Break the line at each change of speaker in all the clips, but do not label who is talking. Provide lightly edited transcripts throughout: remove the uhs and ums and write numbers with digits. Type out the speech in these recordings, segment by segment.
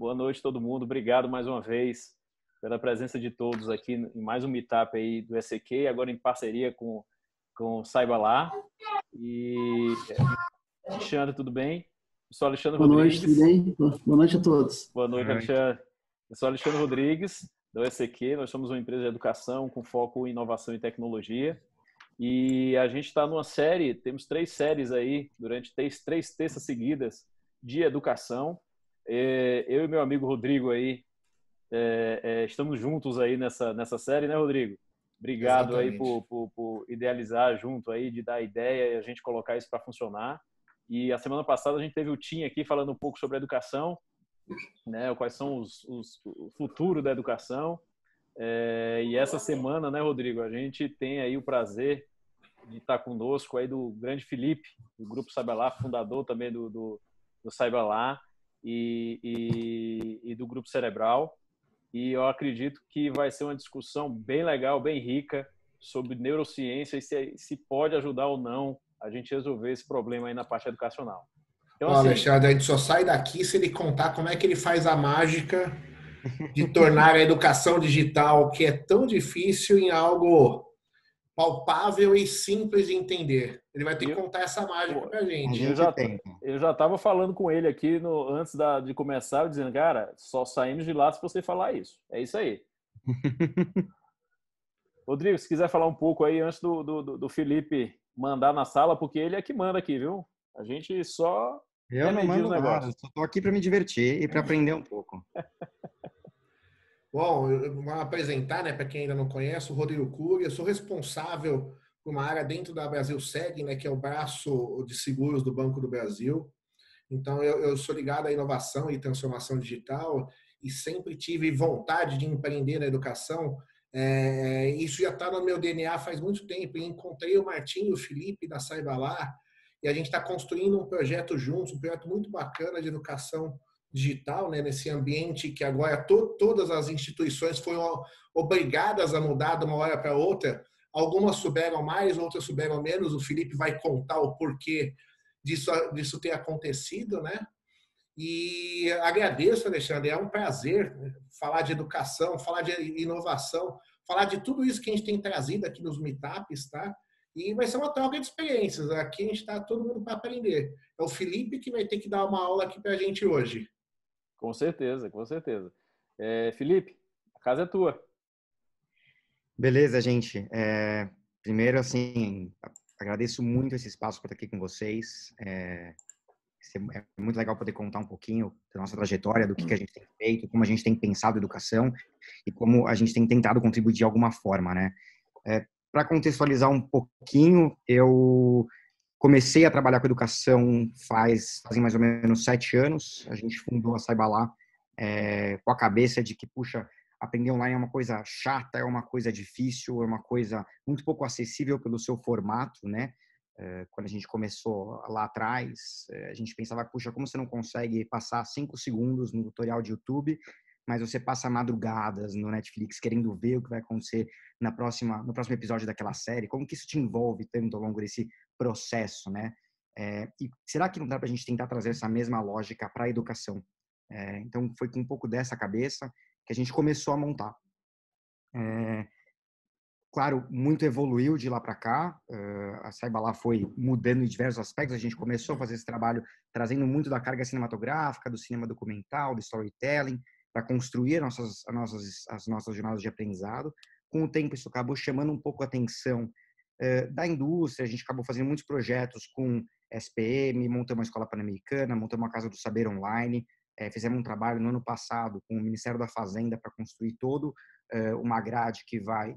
Boa noite, todo mundo. Obrigado mais uma vez pela presença de todos aqui em mais um meetup aí do SEQ, agora em parceria com o Saiba Lá. E Alexandre, tudo bem? Eu sou Alexandre
Boa noite, tudo
Rodrigues.
bem? Boa noite a todos.
Boa noite, Alexandre. Eu sou Alexandre Rodrigues, do SEQ. Nós somos uma empresa de educação com foco em inovação e tecnologia. E a gente está numa série, temos 3 séries aí, durante 3 terças seguidas de educação. Eu e meu amigo Rodrigo aí estamos juntos aí nessa série, né, Rodrigo? Obrigado aí
Exatamente.
por idealizar junto aí, de dar ideia e a gente colocar isso para funcionar. E a semana passada a gente teve o Tim aqui falando um pouco sobre a educação, né? Quais são o futuro da educação. E essa semana, né, Rodrigo, a gente tem aí o prazer de estar conosco aí do grande Felipe, do Grupo Saiba Lá, fundador também do Saiba Lá e do Grupo Cerebral. E eu acredito que vai ser uma discussão bem legal, bem rica, sobre neurociência e se pode ajudar ou não a gente resolver esse problema aí na parte educacional. Então,
Ó,
assim,
Alexandre, a gente só sai daqui se ele contar como é que ele faz a mágica de tornar a educação digital, que é tão difícil, em algo palpável e simples de entender. Ele vai ter que
eu,
contar essa mágica
pô,
pra
A
gente.
gente tenta.
eu já estava falando com ele aqui antes de começar, dizendo, cara, só saímos de lá se você falar isso. É isso aí. Rodrigo, se quiser falar um pouco aí antes do Felipe mandar na sala, porque ele é que manda aqui, viu? A gente só
Eu não
remedia os
mando nada,
negócios.
só tô aqui para me divertir e para aprender um pouco.
Bom, eu vou apresentar, né, para quem ainda não conhece, o Rodrigo Cury. Eu sou responsável por uma área dentro da Brasil Seg, né, que é o braço de seguros do Banco do Brasil. Então, eu sou ligado à inovação e transformação digital e sempre tive vontade de empreender na educação. Isso já está no meu DNA faz muito tempo. E encontrei o Martim e o Felipe da Saiba Lá e a gente está construindo um projeto juntos, um projeto muito bacana de educação digital, né, nesse ambiente que agora todas as instituições foram obrigadas a mudar de uma hora para outra. Algumas souberam mais, outras souberam menos. O Felipe vai contar o porquê disso ter acontecido, né? E agradeço, Alexandre, é um prazer falar de educação, falar de inovação, falar de tudo isso que a gente tem trazido aqui nos meetups, tá? E vai ser uma troca de experiências. Aqui a gente está todo mundo para aprender. É o Felipe que vai ter que dar uma aula aqui para a gente hoje.
Com certeza, com certeza. Felipe, a casa é tua.
Beleza, gente. Primeiro, assim, agradeço muito esse espaço para estar aqui com vocês. É muito legal poder contar um pouquinho da nossa trajetória, do que a gente tem feito, como a gente tem pensado educação e como a gente tem tentado contribuir de alguma forma, né? Para contextualizar um pouquinho, eu comecei a trabalhar com educação fazem mais ou menos 7 anos. A gente fundou a Saiba Lá com a cabeça de que, puxa, aprender online é uma coisa chata, é uma coisa difícil, é uma coisa muito pouco acessível pelo seu formato, né? Quando a gente começou lá atrás, a gente pensava, puxa, como você não consegue passar 5 segundos no tutorial de YouTube, mas você passa madrugadas no Netflix querendo ver o que vai acontecer no próximo episódio daquela série? Como que isso te envolve tanto ao longo desse processo, né? E será que não dá para a gente tentar trazer essa mesma lógica para a educação? Então, foi com um pouco dessa cabeça que a gente começou a montar. Claro, muito evoluiu de lá para cá. A Saiba Lá foi mudando em diversos aspectos. A gente começou a fazer esse trabalho trazendo muito da carga cinematográfica, do cinema documental, do storytelling, para construir as nossas jornadas de aprendizado. Com o tempo, isso acabou chamando um pouco a atenção da indústria. A gente acabou fazendo muitos projetos com SPM, montamos uma escola pan-americana, montamos uma casa do saber online. Fizemos um trabalho no ano passado com o Ministério da Fazenda para construir uma grade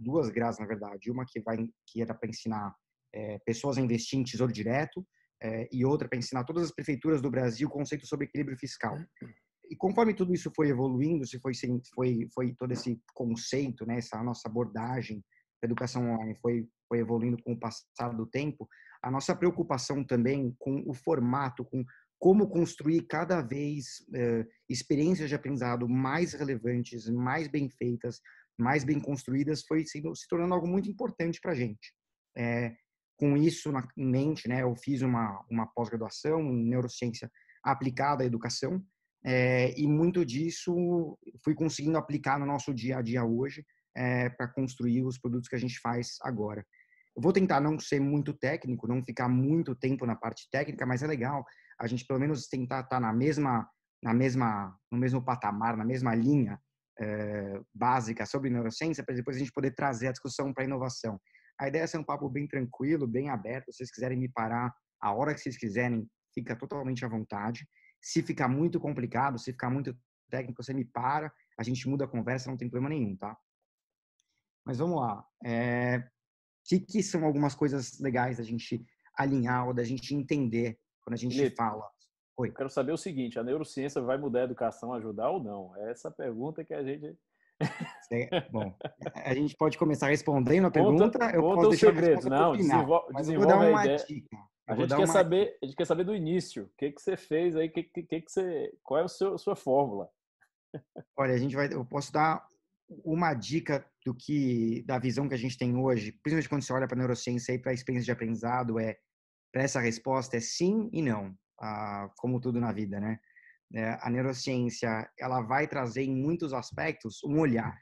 duas grades na verdade, uma que era para ensinar pessoas a investir em tesouro direto e outra para ensinar todas as prefeituras do Brasil o conceito sobre equilíbrio fiscal. E conforme tudo isso foi evoluindo, foi todo esse conceito, né, essa nossa abordagem da educação online foi evoluindo com o passar do tempo, a nossa preocupação também com o formato, com como construir cada vez experiências de aprendizado mais relevantes, mais bem feitas, mais bem construídas, foi se tornando algo muito importante para a gente. Com isso em mente, né, eu fiz uma pós-graduação em neurociência aplicada à educação, e muito disso fui conseguindo aplicar no nosso dia a dia hoje para construir os produtos que a gente faz agora. Eu vou tentar não ser muito técnico, não ficar muito tempo na parte técnica, mas é legal a gente pelo menos tentar estar no mesmo patamar, na mesma linha básica sobre neurociência, para depois a gente poder trazer a discussão para a inovação. A ideia é ser um papo bem tranquilo, bem aberto. Se vocês quiserem me parar a hora que vocês quiserem, fica totalmente à vontade. Se ficar muito complicado, se ficar muito técnico, você me para, a gente muda a conversa, não tem problema nenhum, tá? Mas vamos lá. Que são algumas coisas legais da gente alinhar ou da gente entender quando a gente
Felipe,
fala? Oi.
eu quero saber o seguinte, a neurociência vai mudar a educação, ajudar ou não? É essa pergunta que a gente...
Bom, a gente pode começar respondendo a
Conta,
pergunta, eu
conta
posso
os
deixar a
segredos.
resposta para o
Não,
final. Mas eu vou dar
desenvolve a
uma
ideia.
dica.
A gente quer saber do início. O que você fez aí? Qual é a sua fórmula?
Olha, eu posso dar uma dica da visão que a gente tem hoje, principalmente quando você olha para a neurociência e para a experiência de aprendizado, para essa resposta é sim e não, como tudo na vida, né? A neurociência, ela vai trazer em muitos aspectos um olhar,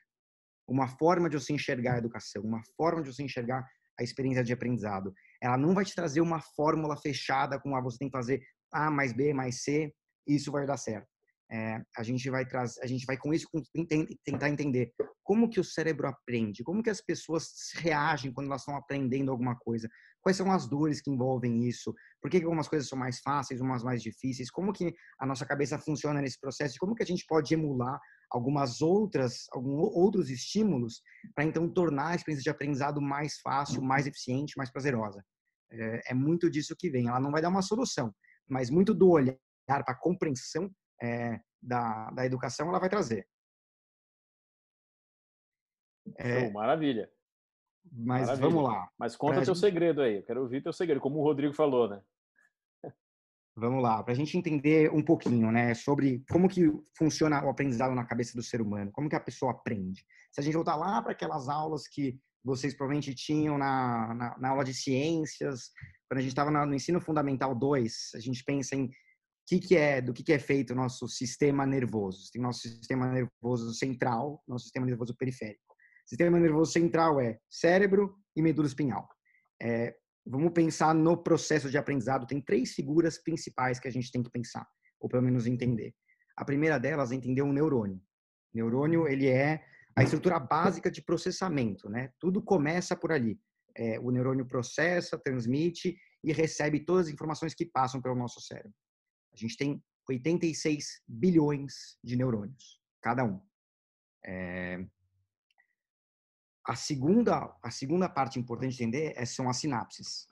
uma forma de você enxergar a educação, uma forma de você enxergar a experiência de aprendizado. Ela não vai te trazer uma fórmula fechada com você tem que fazer A mais B mais C, isso vai dar certo. A gente vai com isso tentar entender como que o cérebro aprende, como que as pessoas reagem quando elas estão aprendendo alguma coisa, quais são as dores que envolvem isso, por que algumas coisas são mais fáceis, umas mais difíceis, como que a nossa cabeça funciona nesse processo, como que a gente pode emular alguns outros estímulos para então tornar a experiência de aprendizado mais fácil, mais eficiente, mais prazerosa. É muito disso que vem. Ela não vai dar uma solução, mas muito do olhar para a compreensão da educação ela vai trazer.
Show, maravilha.
Mas
Maravilha.
vamos lá.
Mas conta teu segredo aí. Eu quero ouvir teu segredo, como o Rodrigo falou, né?
Vamos lá, para a gente entender um pouquinho, né, sobre como que funciona o aprendizado na cabeça do ser humano, como que a pessoa aprende. Se a gente voltar lá para aquelas aulas que vocês provavelmente tinham na aula de ciências, quando a gente estava no ensino fundamental 2, a gente pensa em do que é feito o nosso sistema nervoso. Tem o nosso sistema nervoso central, nosso sistema nervoso periférico. O sistema nervoso central é cérebro e medula espinhal. Vamos pensar no processo de aprendizado. Tem 3 figuras principais que a gente tem que pensar, ou pelo menos entender. A primeira delas é entender um neurônio. O neurônio, ele é a estrutura básica de processamento, né? Tudo começa por ali. O neurônio processa, transmite e recebe todas as informações que passam pelo nosso cérebro. A gente tem 86 bilhões de neurônios, cada um. A segunda parte importante de entender são as sinapses.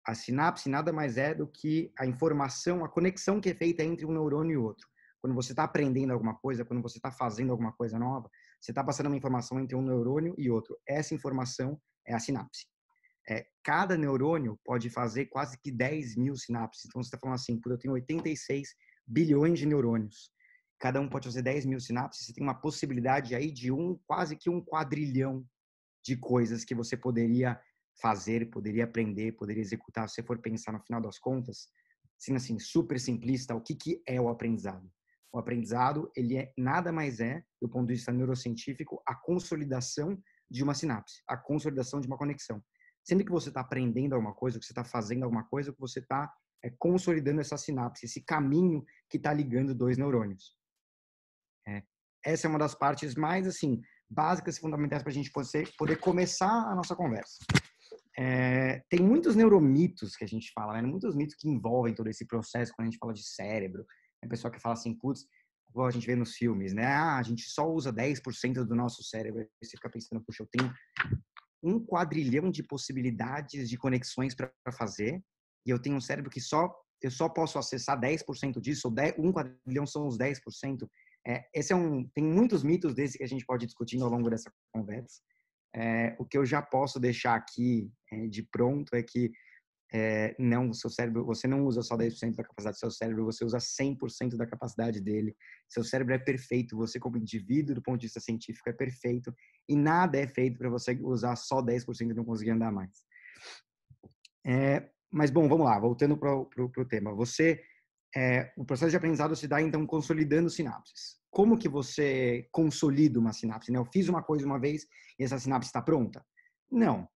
A sinapse nada mais é do que a informação, a conexão que é feita entre um neurônio e outro. Quando você está aprendendo alguma coisa, quando você está fazendo alguma coisa nova, você está passando uma informação entre um neurônio e outro. Essa informação é a sinapse. Cada neurônio pode fazer quase que 10 mil sinapses. Então, você está falando assim, eu tenho 86 bilhões de neurônios. Cada um pode fazer 10 mil sinapses. Você tem uma possibilidade aí de quase que 1 quadrilhão de coisas que você poderia fazer, poderia aprender, poderia executar. Se você for pensar no final das contas, sendo assim, super simplista, o que é o aprendizado? O aprendizado, ele nada mais do ponto de vista neurocientífico, a consolidação de uma sinapse, a consolidação de uma conexão. Sempre que você está aprendendo alguma coisa, que você está fazendo alguma coisa, que você está consolidando essa sinapse, esse caminho que está ligando 2 neurônios. Essa é uma das partes mais assim básicas e fundamentais para a gente poder começar a nossa conversa. Tem muitos neuromitos que a gente fala, né? Muitos mitos que envolvem todo esse processo quando a gente fala de cérebro. Tem pessoa que fala assim, putz, igual a gente vê nos filmes, né? A gente só usa 10% do nosso cérebro. Aí você fica pensando, puxa, eu tenho 1 quadrilhão de possibilidades de conexões para fazer e eu tenho um cérebro que eu só posso acessar 10% disso, ou 1 quadrilhão são os 10%. Tem muitos mitos desse que a gente pode ir discutindo ao longo dessa conversa. O que eu já posso deixar aqui de pronto é que não, o seu cérebro, você não usa só 10% da capacidade do seu cérebro, você usa 100% da capacidade dele. Seu cérebro é perfeito, você como indivíduo, do ponto de vista científico, é perfeito, e nada é feito para você usar só 10% e não conseguir andar mais. Mas, bom, vamos lá, voltando para o tema. Você O processo de aprendizado se dá, então, consolidando sinapses. Como que você consolida uma sinapse, né? Eu fiz uma coisa uma vez e essa sinapse está pronta? Não.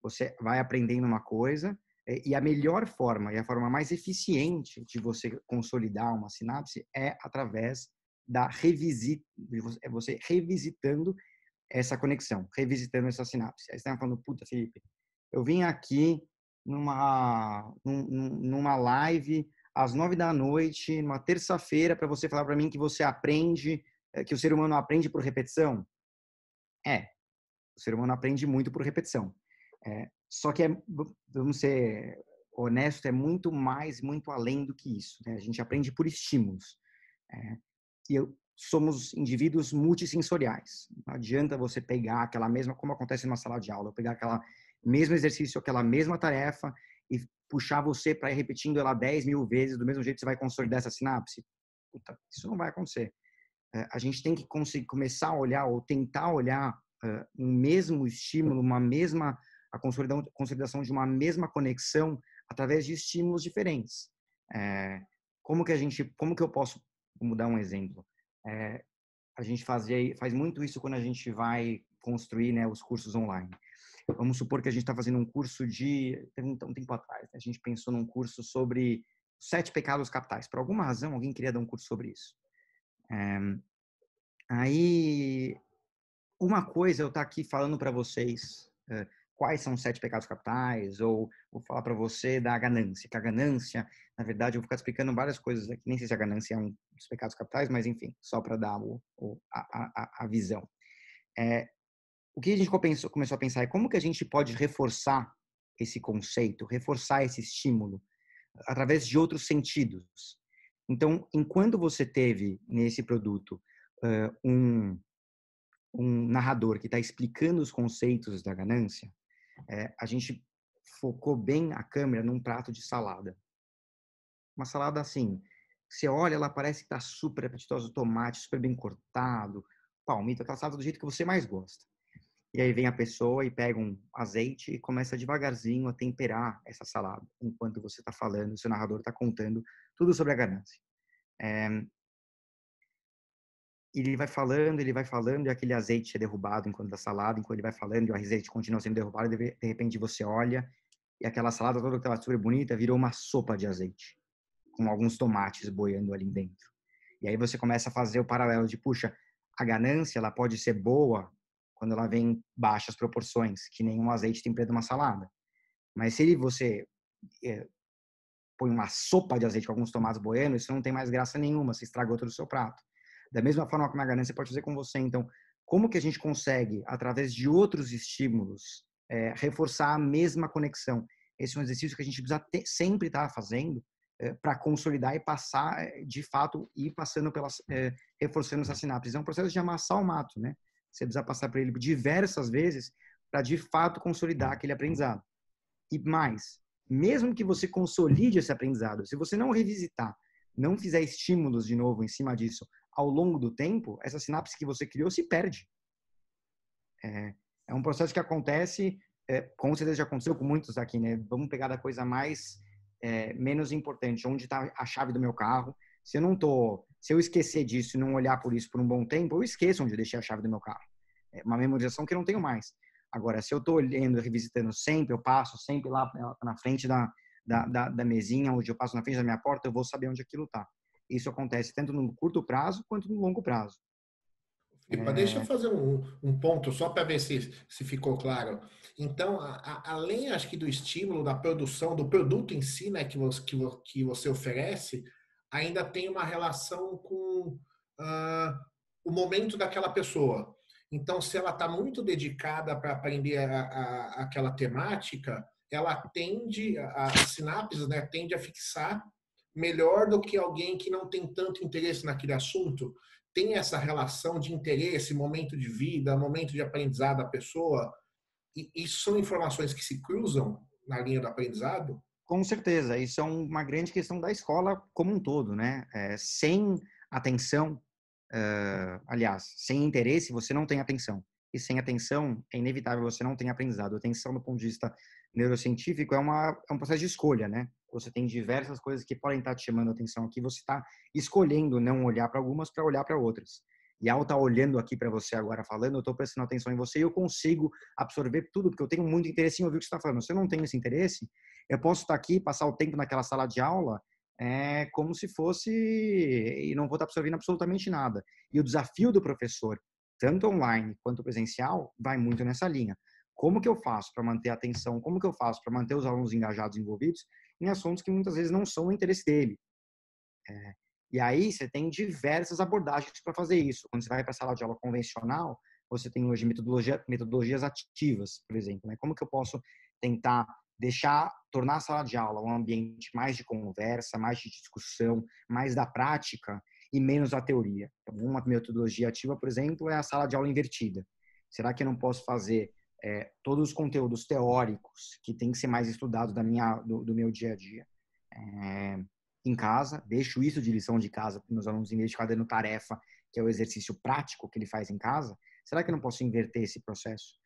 Você vai aprendendo uma coisa e a melhor forma e a forma mais eficiente de você consolidar uma sinapse é através da revisita, você revisitando essa conexão, revisitando essa sinapse. Aí você está falando, puta, Felipe, eu vim aqui numa live às 9 da noite, numa terça-feira, para você falar para mim que você aprende, que o ser humano aprende por repetição. O ser humano aprende muito por repetição. Só que, vamos ser honestos, é muito mais, muito além do que isso, né? A gente aprende por estímulos. Somos indivíduos multissensoriais. Não adianta você pegar aquela mesma, como acontece numa sala de aula, pegar aquela mesmo exercício, aquela mesma tarefa e puxar você para ir repetindo ela 10.000 vezes, do mesmo jeito que você vai consolidar essa sinapse. Puta, isso não vai acontecer. A gente tem que começar a olhar ou tentar olhar um mesmo estímulo, a consolidação de uma mesma conexão através de estímulos diferentes. Como que eu posso, vamos dar um exemplo? A gente faz muito isso quando a gente vai construir, né, os cursos online. Vamos supor que a gente está fazendo um curso um tempo atrás, né, a gente pensou num curso sobre 7 pecados capitais. Por alguma razão, alguém queria dar um curso sobre isso. Aí, uma coisa eu estar aqui falando para vocês quais são os 7 pecados capitais, ou vou falar para você da ganância, que a ganância, na verdade, eu vou ficar explicando várias coisas aqui, nem sei se a ganância é um dos pecados capitais, mas enfim, só para dar a visão. O que a gente começou a pensar é como que a gente pode reforçar esse conceito, reforçar esse estímulo através de outros sentidos. Então, enquanto você teve nesse produto um narrador que está explicando os conceitos da ganância, a gente focou bem a câmera num prato de salada. Uma salada assim, você olha, ela parece que está super apetitosa, tomate super bem cortado, palmito, aquela salada do jeito que você mais gosta. E aí vem a pessoa e pega um azeite e começa devagarzinho a temperar essa salada, enquanto você está falando, o seu narrador está contando tudo sobre a ganância. Ele vai falando, e aquele azeite é derrubado enquanto da salada, enquanto ele vai falando, e o azeite continua sendo derrubado, e de repente você olha, e aquela salada toda que estava super bonita virou uma sopa de azeite, com alguns tomates boiando ali dentro. E aí você começa a fazer o paralelo de, puxa, a ganância, ela pode ser boa quando ela vem em baixas proporções, que nenhum azeite tempera uma salada. Mas se você põe uma sopa de azeite com alguns tomates boiando, isso não tem mais graça nenhuma, você estragou todo o seu prato. Da mesma forma como a ganância pode fazer com você. Então, como que a gente consegue, através de outros estímulos, reforçar a mesma conexão? Esse é um exercício que a gente precisa sempre estar fazendo para consolidar e passar, de fato, ir passando reforçando essas sinapses. É um processo de amassar o mato, né? Você precisa passar por ele diversas vezes para, de fato, consolidar aquele aprendizado. E mais, mesmo que você consolide esse aprendizado, se você não revisitar, não fizer estímulos de novo em cima disso ao longo do tempo, essa sinapse que você criou se perde. É um processo que acontece, com certeza já aconteceu com muitos aqui, né? Vamos pegar da coisa menos importante, onde está a chave do meu carro. Se eu esquecer disso e não olhar por isso por um bom tempo, eu esqueço onde eu deixei a chave do meu carro. É uma memorização que eu não tenho mais. Agora, se eu estou olhando e revisitando sempre, eu passo sempre lá na frente da mesinha, onde eu passo na frente da minha porta, eu vou saber onde aquilo está. Isso acontece tanto no curto prazo quanto no longo prazo.
Deixa eu fazer um ponto só para ver se ficou claro. Então, além, acho que do estímulo, da produção, do produto em si, né, que você oferece, ainda tem uma relação com o momento daquela pessoa. Então, se ela está muito dedicada para aprender aquela temática, ela tende, as sinapses, né, tende a fixar melhor do que alguém que não tem tanto interesse naquele assunto. Tem essa relação de interesse, momento de vida, momento de aprendizado da pessoa, e isso são informações que se cruzam na linha do aprendizado?
Com certeza, isso é uma grande questão da escola como um todo, né? Sem atenção, aliás, sem interesse, você não tem atenção. e sem atenção é inevitável você não ter aprendizado. A atenção, do ponto de vista neurocientífico, é um processo de escolha, né? Você tem diversas coisas que podem estar te chamando a atenção aqui, você está escolhendo não olhar para algumas para olhar para outras. E ao estar olhando aqui para você agora falando, eu estou prestando atenção em você e eu consigo absorver tudo, porque eu tenho muito interesse em ouvir o que você está falando. Se eu não tenho esse interesse, eu posso estar aqui, passar o tempo naquela sala de aula, como se fosse, e não vou estar absorvendo absolutamente nada. E o desafio do professor, tanto online quanto presencial, vai muito nessa linha. Como que eu faço para manter a atenção? Como que eu faço para manter os alunos engajados, envolvidos em assuntos que muitas vezes não são do interesse dele? E aí você tem diversas abordagens para fazer isso. Quando você vai para a sala de aula convencional, você tem hoje metodologias ativas, por exemplo. Né? Como que eu posso tentar tornar a sala de aula um ambiente mais de conversa, mais de discussão, mais da prática e menos da teoria? Então, uma metodologia ativa, por exemplo, é a sala de aula invertida. Será que eu não posso fazer todos os conteúdos teóricos que têm que ser mais estudados do meu dia a dia em casa, deixo isso de lição de casa para meus alunos, em vez de ficar dando tarefa, que é o exercício prático que ele faz em casa? Será que eu não posso inverter esse processo?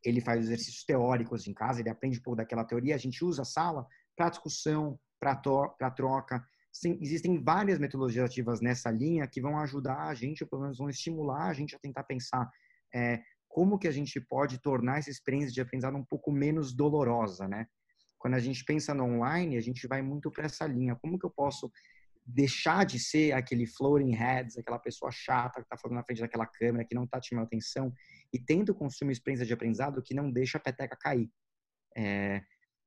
Ele faz exercícios teóricos em casa, ele aprende um pouco daquela teoria, a gente usa a sala para discussão, para troca. Sim, existem várias metodologias ativas nessa linha que vão ajudar a gente, ou pelo menos vão estimular a gente a tentar pensar como que a gente pode tornar essa experiência de aprendizado um pouco menos dolorosa, né? Quando a gente pensa no online, a gente vai muito para essa linha. Como que eu posso deixar de ser aquele floating heads, aquela pessoa chata que está falando na frente daquela câmera, que não está te chamando atenção, e tento construir uma experiência de aprendizado que não deixa a peteca cair.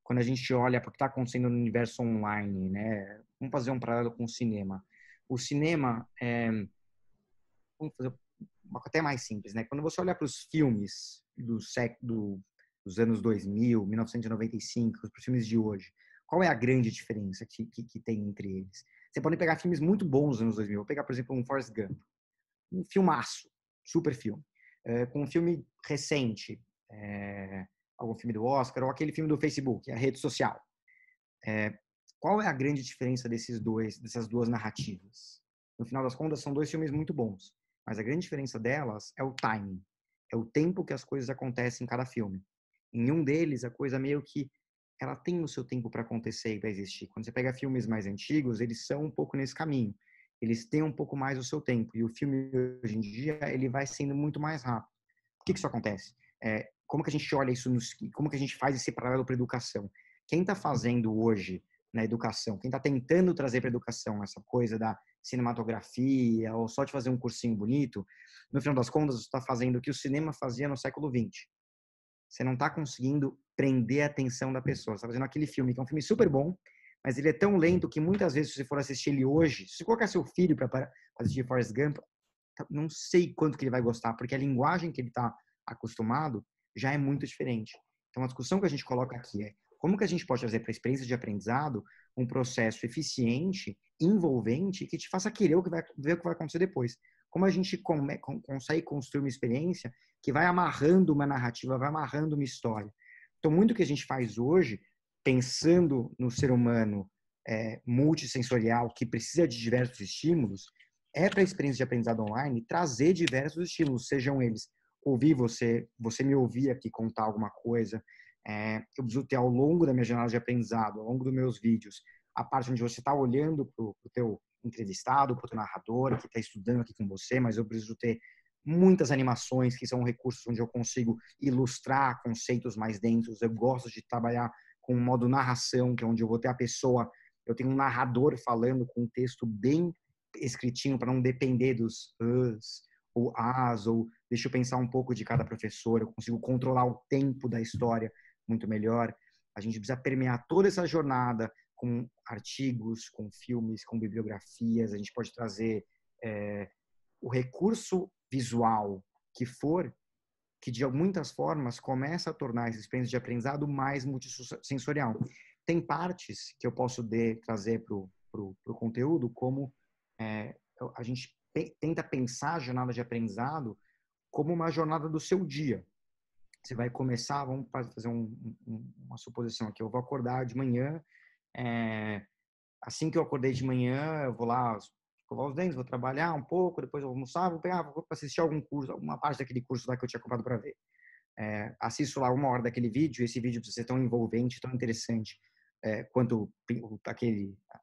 Quando a gente olha para o que está acontecendo no universo online, né? Vamos fazer um paralelo com o cinema. O cinema, vamos fazer uma coisa até mais simples, né? Quando você olha para os filmes dos anos 2000, 1995, para os filmes de hoje, qual é a grande diferença que tem entre eles? Você pode pegar filmes muito bons dos anos 2000. Vou pegar, por exemplo, um Forrest Gump. Um filmaço, super filme. Com um filme recente, algum filme do Oscar, ou aquele filme do Facebook, a rede social. Qual é a grande diferença dessas duas narrativas? No final das contas, são dois filmes muito bons. Mas a grande diferença delas é o timing. É o tempo que as coisas acontecem em cada filme. Em um deles, a coisa meio que ela tem o seu tempo para acontecer e para existir. Quando você pega filmes mais antigos, eles são um pouco nesse caminho. Eles têm um pouco mais o seu tempo. E o filme, hoje em dia, ele vai sendo muito mais rápido. Por que isso acontece? Como que a gente olha isso, como que a gente faz esse paralelo para a educação? Quem está fazendo hoje na educação, quem está tentando trazer para a educação essa coisa da cinematografia ou só de fazer um cursinho bonito, no final das contas, você está fazendo o que o cinema fazia no século XX. Você não está conseguindo prender a atenção da pessoa. Você está fazendo aquele filme, que é um filme super bom, mas ele é tão lento que muitas vezes, se você for assistir ele hoje, se você colocar seu filho para assistir Forrest Gump, não sei quanto que ele vai gostar, porque a linguagem que ele está acostumado já é muito diferente. Então, a discussão que a gente coloca aqui é como que a gente pode trazer para a experiência de aprendizado um processo eficiente, envolvente, que te faça querer ver o que vai acontecer depois. Como a gente consegue construir uma experiência que vai amarrando uma narrativa, vai amarrando uma história. Então, muito que a gente faz hoje, pensando no ser humano multissensorial, que precisa de diversos estímulos, para a experiência de aprendizado online trazer diversos estímulos, sejam eles ouvir você me ouvir aqui contar alguma coisa, eu preciso ter ao longo da minha jornada de aprendizado, ao longo dos meus vídeos, a parte onde você está olhando para o teu entrevistado, para o teu narrador que está estudando aqui com você, mas eu preciso ter muitas animações, que são recursos onde eu consigo ilustrar conceitos mais densos. Eu gosto de trabalhar com um modo narração, que é onde eu vou ter a pessoa, eu tenho um narrador falando com um texto bem escritinho para não depender dos us ou as, ou deixa eu pensar um pouco de cada professor, eu consigo controlar o tempo da história muito melhor. A gente precisa permear toda essa jornada com artigos, com filmes, com bibliografias. A gente pode trazer o recurso visual que for, que de muitas formas começa a tornar essa experiência de aprendizado mais multissensorial. Tem partes que eu posso trazer para o conteúdo, como a gente tenta pensar a jornada de aprendizado como uma jornada do seu dia. Você vai começar, vamos fazer uma suposição aqui, eu vou acordar de manhã, assim que eu acordei de manhã, eu vou lá escovar os dentes, vou trabalhar um pouco, depois eu vou almoçar, vou assistir algum curso, alguma parte daquele curso lá que eu tinha comprado para ver. Assisto lá 1 hora daquele vídeo, e esse vídeo precisa ser tão envolvente, tão interessante quanto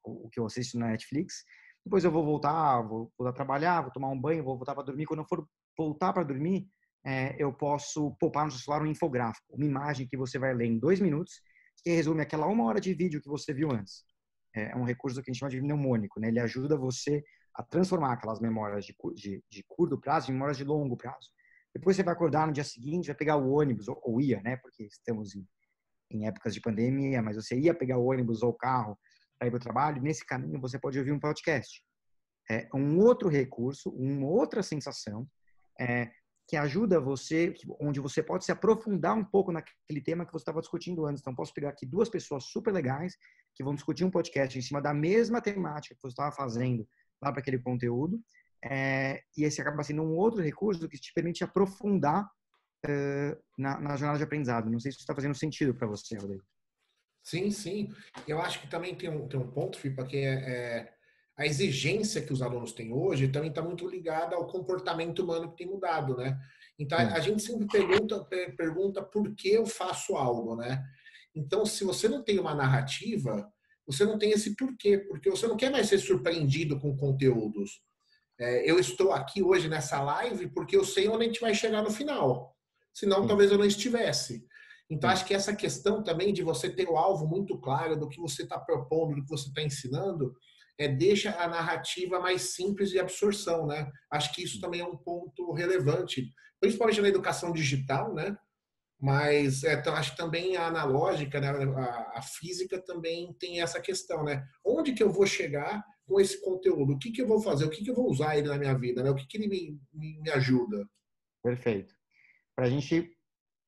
o que eu assisto na Netflix. Depois eu vou voltar a trabalhar, vou tomar um banho, vou voltar para dormir. Quando eu for voltar para dormir, eu posso poupar no seu celular um infográfico, uma imagem que você vai ler em 2 minutos, que resume aquela 1 hora de vídeo que você viu antes. É um recurso que a gente chama de mnemônico, né? Ele ajuda você a transformar aquelas memórias de curto prazo em memórias de longo prazo. Depois você vai acordar no dia seguinte, vai pegar o ônibus, ou ia, né? Porque estamos em épocas de pandemia, mas você ia pegar o ônibus ou o carro para ir para o trabalho, nesse caminho você pode ouvir um podcast. É um outro recurso, uma outra sensação, que ajuda você, onde você pode se aprofundar um pouco naquele tema que você estava discutindo antes. Então, posso pegar aqui 2 pessoas super legais que vão discutir um podcast em cima da mesma temática que você estava fazendo lá para aquele conteúdo, e esse acaba sendo um outro recurso que te permite aprofundar na jornada de aprendizado. Não sei se isso está fazendo sentido para você, Rodrigo.
Sim, sim. Eu acho que também tem um ponto, Fipa, que a exigência que os alunos têm hoje também está muito ligada ao comportamento humano que tem mudado, né? Então, a gente sempre pergunta por que eu faço algo, né? Então, se você não tem uma narrativa, você não tem esse porquê, porque você não quer mais ser surpreendido com conteúdos. Eu estou aqui hoje nessa live porque eu sei onde a gente vai chegar no final. Senão, talvez eu não estivesse. Então, acho que essa questão também de você ter o alvo muito claro do que você está propondo, do que você está ensinando, deixa a narrativa mais simples de absorção, né? Acho que isso também é um ponto relevante, principalmente na educação digital, né? Mas acho que também a analógica, né? A física também tem essa questão, né? Onde que eu vou chegar com esse conteúdo? O que que eu vou fazer? O que que eu vou usar ele na minha vida, né? O que que ele me ajuda?
Perfeito. Para a gente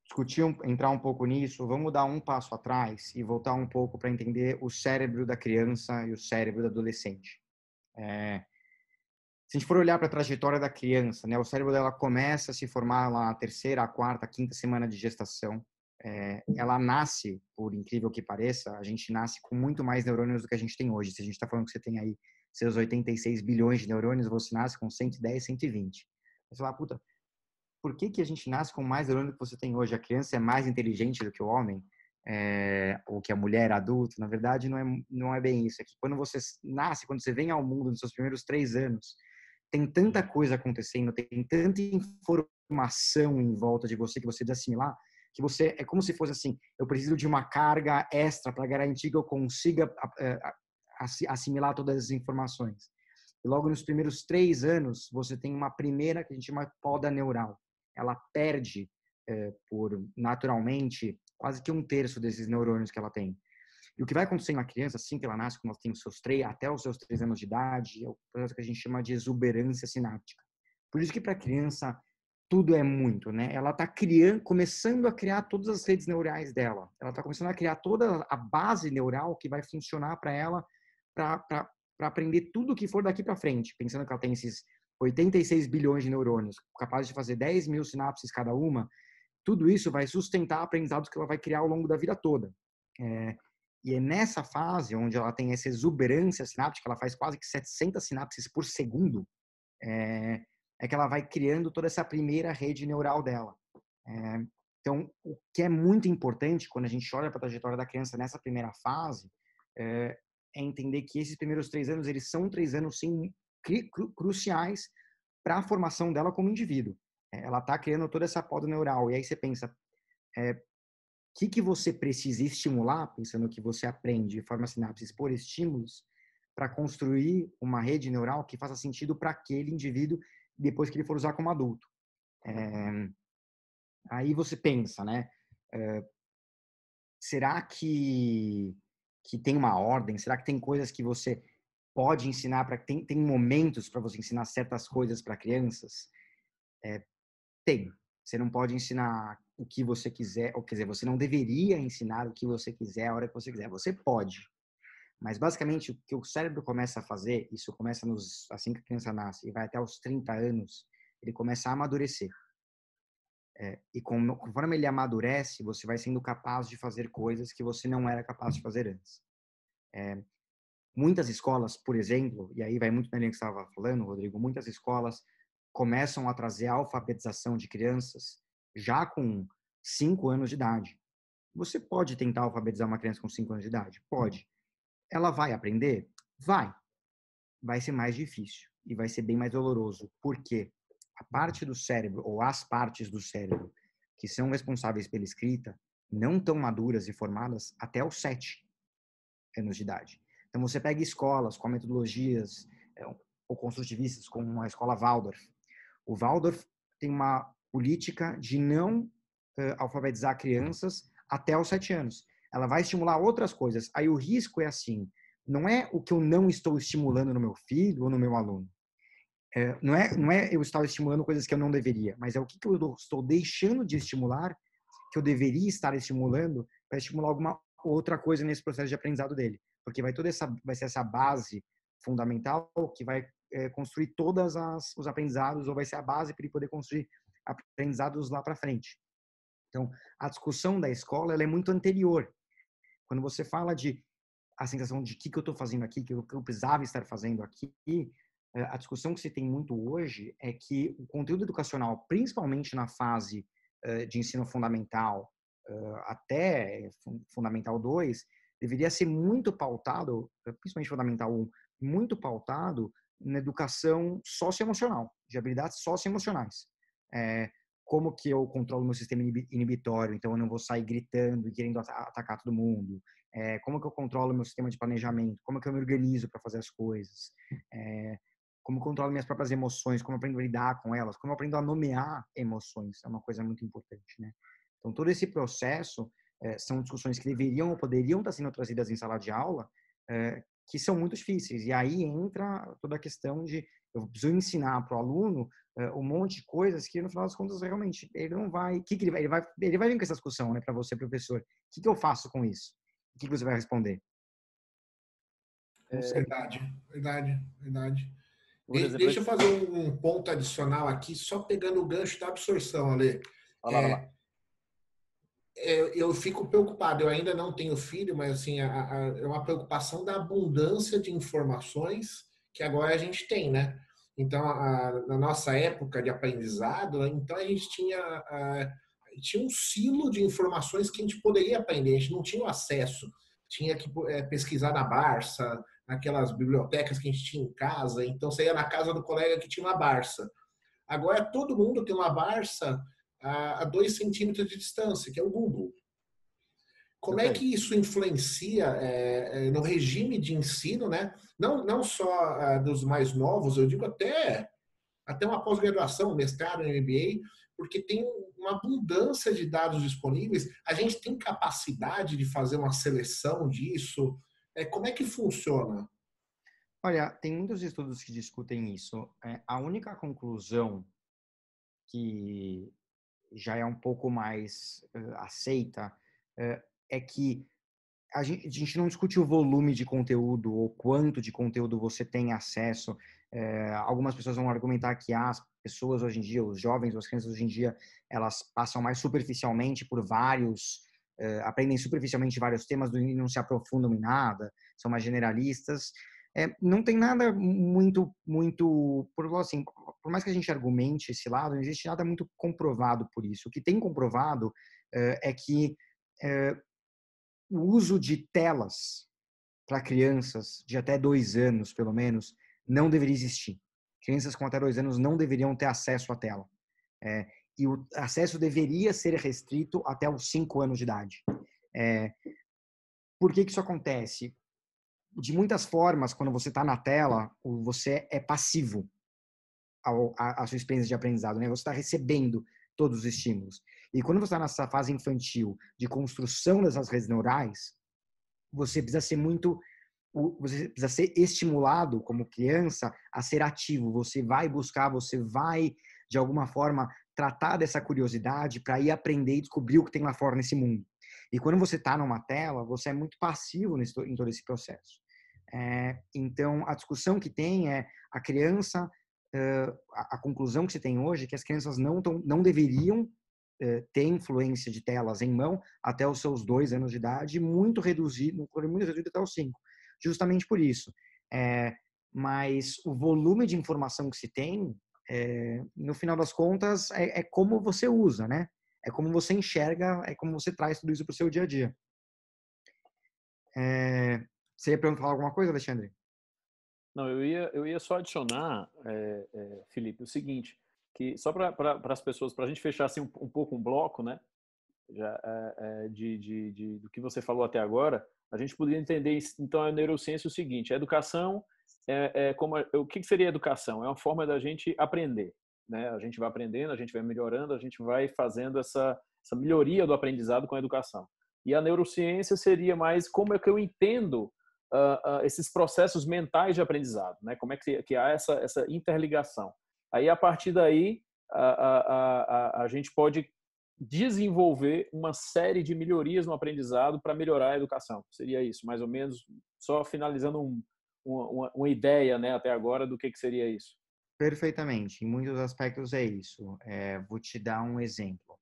discutir, entrar um pouco nisso, vamos dar um passo atrás e voltar um pouco para entender o cérebro da criança e o cérebro do adolescente. Se a gente for olhar para a trajetória da criança, né, o cérebro dela começa a se formar lá na 3ª, 4ª, 5ª semana de gestação. Ela nasce, por incrível que pareça, a gente nasce com muito mais neurônios do que a gente tem hoje. Se a gente está falando que você tem aí seus 86 bilhões de neurônios, você nasce com 110, 120. Você fala, puta, por que a gente nasce com mais neurônio do que você tem hoje? A criança é mais inteligente do que o homem? Ou que a mulher adulta? Na verdade, não é bem isso. É que quando você nasce, quando você vem ao mundo nos seus primeiros 3 anos, tem tanta coisa acontecendo, tem tanta informação em volta de você que você precisa assimilar, que você é como se fosse assim, eu preciso de uma carga extra para garantir que eu consiga assimilar todas as informações. E logo nos primeiros 3 anos, você tem uma primeira que a gente chama poda neural. Ela perde, naturalmente, quase que 1/3 desses neurônios que ela tem. E o que vai acontecer na criança, assim que ela nasce, quando ela tem até os seus 3 anos de idade, é o processo que a gente chama de exuberância sináptica. Por isso que para a criança tudo é muito, né? Ela está começando a criar todas as redes neurais dela. Ela está começando a criar toda a base neural que vai funcionar para ela para aprender tudo que for daqui para frente, pensando que ela tem esses 86 bilhões de neurônios, capazes de fazer 10 mil sinapses cada uma. Tudo isso vai sustentar aprendizados que ela vai criar ao longo da vida toda. E é nessa fase onde ela tem essa exuberância sináptica, ela faz quase que 700 sinapses por segundo, que ela vai criando toda essa primeira rede neural dela. Então, o que é muito importante quando a gente olha para a trajetória da criança nessa primeira fase é entender que esses primeiros 3 anos, eles são 3 anos, sim, cruciais para a formação dela como indivíduo. Ela está criando toda essa poda neural. E aí você pensa, que você precisa estimular, pensando que você aprende de forma sinapses por estímulos, para construir uma rede neural que faça sentido para aquele indivíduo depois que ele for usar como adulto. Aí você pensa, né? Será que tem uma ordem? Será que tem coisas que você pode ensinar tem momentos para você ensinar certas coisas para crianças? Tem. Você não pode ensinar o que você quiser, ou quer dizer, você não deveria ensinar o que você quiser a hora que você quiser. Você pode. Mas basicamente o que o cérebro começa a fazer, isso começa assim que a criança nasce e vai até os 30 anos, ele começa a amadurecer. E conforme ele amadurece, você vai sendo capaz de fazer coisas que você não era capaz de fazer antes. Muitas escolas, por exemplo, e aí vai muito na linha que você estava falando, Rodrigo, muitas escolas começam a trazer a alfabetização de crianças já com 5 anos de idade. Você pode tentar alfabetizar uma criança com 5 anos de idade? Pode. Ela vai aprender? Vai. Vai ser mais difícil e vai ser bem mais doloroso. Por quê? A parte do cérebro, ou as partes do cérebro, que são responsáveis pela escrita, não estão maduras e formadas até os 7 anos de idade. Então, você pega escolas com metodologias ou construtivistas, como a escola Waldorf. O Waldorf tem uma política de não alfabetizar crianças até os 7 anos. Ela vai estimular outras coisas. Aí o risco é assim, não é o que eu não estou estimulando no meu filho ou no meu aluno. Não é eu estar estimulando coisas que eu não deveria, mas é o que eu estou deixando de estimular que eu deveria estar estimulando para estimular alguma outra coisa nesse processo de aprendizado dele. Porque vai ser essa base fundamental que vai construir todos os aprendizados, ou vai ser a base para ele poder construir aprendizados lá para frente. Então, a discussão da escola ela é muito anterior. Quando você fala de a sensação de que eu estou fazendo aqui, que eu precisava estar fazendo aqui, a discussão que se tem muito hoje é que o conteúdo educacional, principalmente na fase de ensino fundamental até Fundamental 2, deveria ser muito pautado, principalmente Fundamental 1, muito pautado na educação socioemocional, de habilidades socioemocionais. Como que eu controlo meu sistema inibitório, então eu não vou sair gritando e querendo atacar todo mundo. Como que eu controlo meu sistema de planejamento, como que eu me organizo para fazer as coisas, como eu controlo minhas próprias emoções, como eu aprendo a lidar com elas, como eu aprendo a nomear emoções, é uma coisa muito importante, né? Então, todo esse processo são discussões que deveriam ou poderiam estar sendo trazidas em sala de aula, que são muito difíceis. E aí entra toda a questão de eu preciso ensinar para o aluno um monte de coisas que, no final das contas, realmente, ele não vai... Ele vai vir com essa discussão, né, para você, professor. O que eu faço com isso? O que você vai responder?
Verdade.
Exemplo,
Deixa eu fazer um ponto adicional aqui, só pegando o gancho da absorção, Ale. Eu fico preocupado, eu ainda não tenho filho, mas assim, é uma preocupação da abundância de informações que agora a gente tem, né? Então, na nossa época de aprendizado, então a gente tinha um silo de informações que a gente poderia aprender, a gente não tinha o acesso, tinha que pesquisar na Barça, naquelas bibliotecas que a gente tinha em casa, então você ia na casa do colega que tinha uma Barça. Agora todo mundo tem uma Barça a 2 centímetros de distância, que é o Google. Como é que isso influencia no regime de ensino, né? Não só dos mais novos, eu digo até uma pós-graduação, mestrado, MBA, porque tem uma abundância de dados disponíveis. A gente tem capacidade de fazer uma seleção disso? Como é que funciona?
Olha, tem muitos estudos que discutem isso. A única conclusão que já é um pouco mais aceita é que a gente não discute o volume de conteúdo ou quanto de conteúdo você tem acesso. Algumas pessoas vão argumentar que as pessoas hoje em dia, os jovens, as crianças hoje em dia, elas passam mais superficialmente por aprendem superficialmente vários temas e não se aprofundam em nada, são mais generalistas. Não tem nada muito, assim, por mais que a gente argumente esse lado, não existe nada muito comprovado por isso. O que tem comprovado é que o uso de telas para crianças de até 2 anos, pelo menos, não deveria existir. Crianças com até 2 anos não deveriam ter acesso à tela. E o acesso deveria ser restrito até os 5 anos de idade. Por que isso acontece? De muitas formas, quando você está na tela, você é passivo à sua experiência de aprendizado, né? Você está recebendo todos os estímulos. E quando você está nessa fase infantil de construção dessas redes neurais, você precisa ser estimulado como criança a ser ativo. Você vai buscar, você vai, de alguma forma, tratar dessa curiosidade para ir aprender e descobrir o que tem lá fora nesse mundo. E quando você está numa tela, você é muito passivo em todo esse processo. Então, a discussão que tem é a criança, a conclusão que se tem hoje é que as crianças não deveriam ter influência de telas em mão até os seus 2 anos de idade, muito reduzido até os 5. justamente por isso. Mas o volume de informação que se tem, no final das contas, é como você usa, né? É como você enxerga, é como você traz tudo isso para o seu dia a dia. Você ia falar alguma coisa, Alexandre?
Não, eu ia só adicionar, Felipe, o seguinte, que só para as pessoas, para a gente fechar assim um pouco um bloco, né, já, do que você falou até agora, a gente poderia entender, então, a neurociência é o seguinte: a educação o que seria educação? É uma forma da gente aprender, né? A gente vai aprendendo, a gente vai melhorando, a gente vai fazendo essa melhoria do aprendizado com a educação. E a neurociência seria mais como é que eu entendo esses processos mentais de aprendizado, né? Como é que há essa interligação. Aí, a partir daí, a gente pode desenvolver uma série de melhorias no aprendizado para melhorar a educação. Seria isso, mais ou menos, só finalizando uma ideia, né, até agora do que seria isso.
Perfeitamente. Em muitos aspectos é isso. Vou te dar um exemplo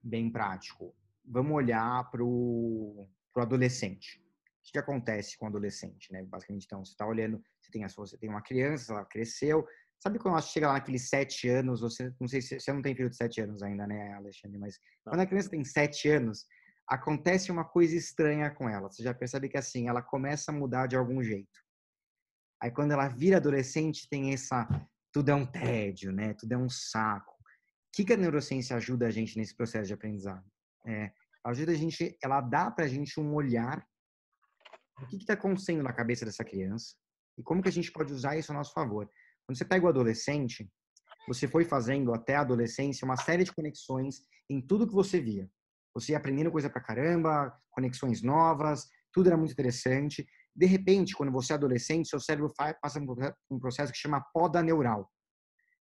bem prático. Vamos olhar para o adolescente. O que acontece com o adolescente, né? Basicamente, então, você está olhando, você tem uma criança, ela cresceu. Sabe quando ela chega lá naqueles 7 anos, não sei se você não tem filho de 7 anos ainda, né, Alexandre? Mas
Não.
quando a criança tem 7 anos, acontece uma coisa estranha com ela. Você já percebe que assim, ela começa a mudar de algum jeito. Aí quando ela vira adolescente, tem tudo é um tédio, né? Tudo é um saco. O que a neurociência ajuda a gente nesse processo de aprendizado? Ajuda a gente, ela dá pra gente um olhar do que está acontecendo na cabeça dessa criança e como que a gente pode usar isso a nosso favor. Quando você pega o adolescente, você foi fazendo até a adolescência uma série de conexões em tudo que você via. Você ia aprendendo coisa pra caramba, conexões novas, tudo era muito interessante. De repente, quando você é adolescente, seu cérebro passa por um processo que chama poda neural.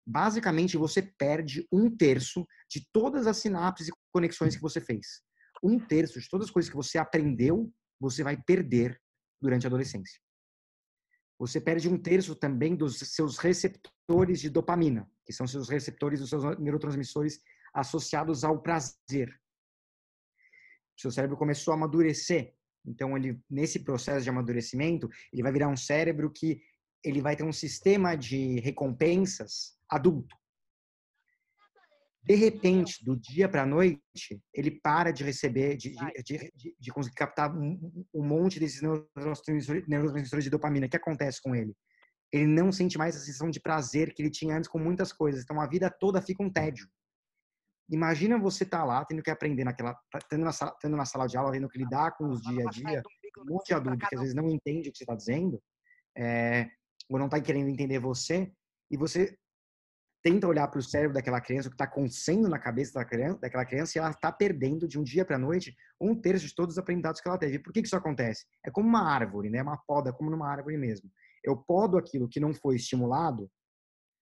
Basicamente, você perde 1/3 de todas as sinapses e conexões que você fez. 1/3 de todas as coisas que você aprendeu, você vai perder durante a adolescência. Você perde 1/3 também dos seus receptores de dopamina, que são seus receptores dos seus neurotransmissores associados ao prazer. O seu cérebro começou a amadurecer. Então, nesse processo de amadurecimento, ele vai virar um cérebro que ele vai ter um sistema de recompensas adulto. De repente, do dia para a noite, ele para de receber, de conseguir captar um monte desses neurotransmissores de dopamina. O que acontece com ele? Ele não sente mais a sensação de prazer que ele tinha antes com muitas coisas. Então, a vida toda fica um tédio. Imagina você estar lá, tendo que aprender tendo na sala de aula, tendo que lidar com os dia a dia, um monte de adulto que às vezes não entende o que você está dizendo, ou não está querendo entender você, e você tenta olhar para o cérebro daquela criança, o que está acontecendo na cabeça daquela criança, e ela está perdendo de um dia para a noite 1/3 de todos os aprendizados que ela teve. Por que isso acontece? É como uma árvore, né? Uma poda, como numa árvore mesmo. Eu podo aquilo que não foi estimulado,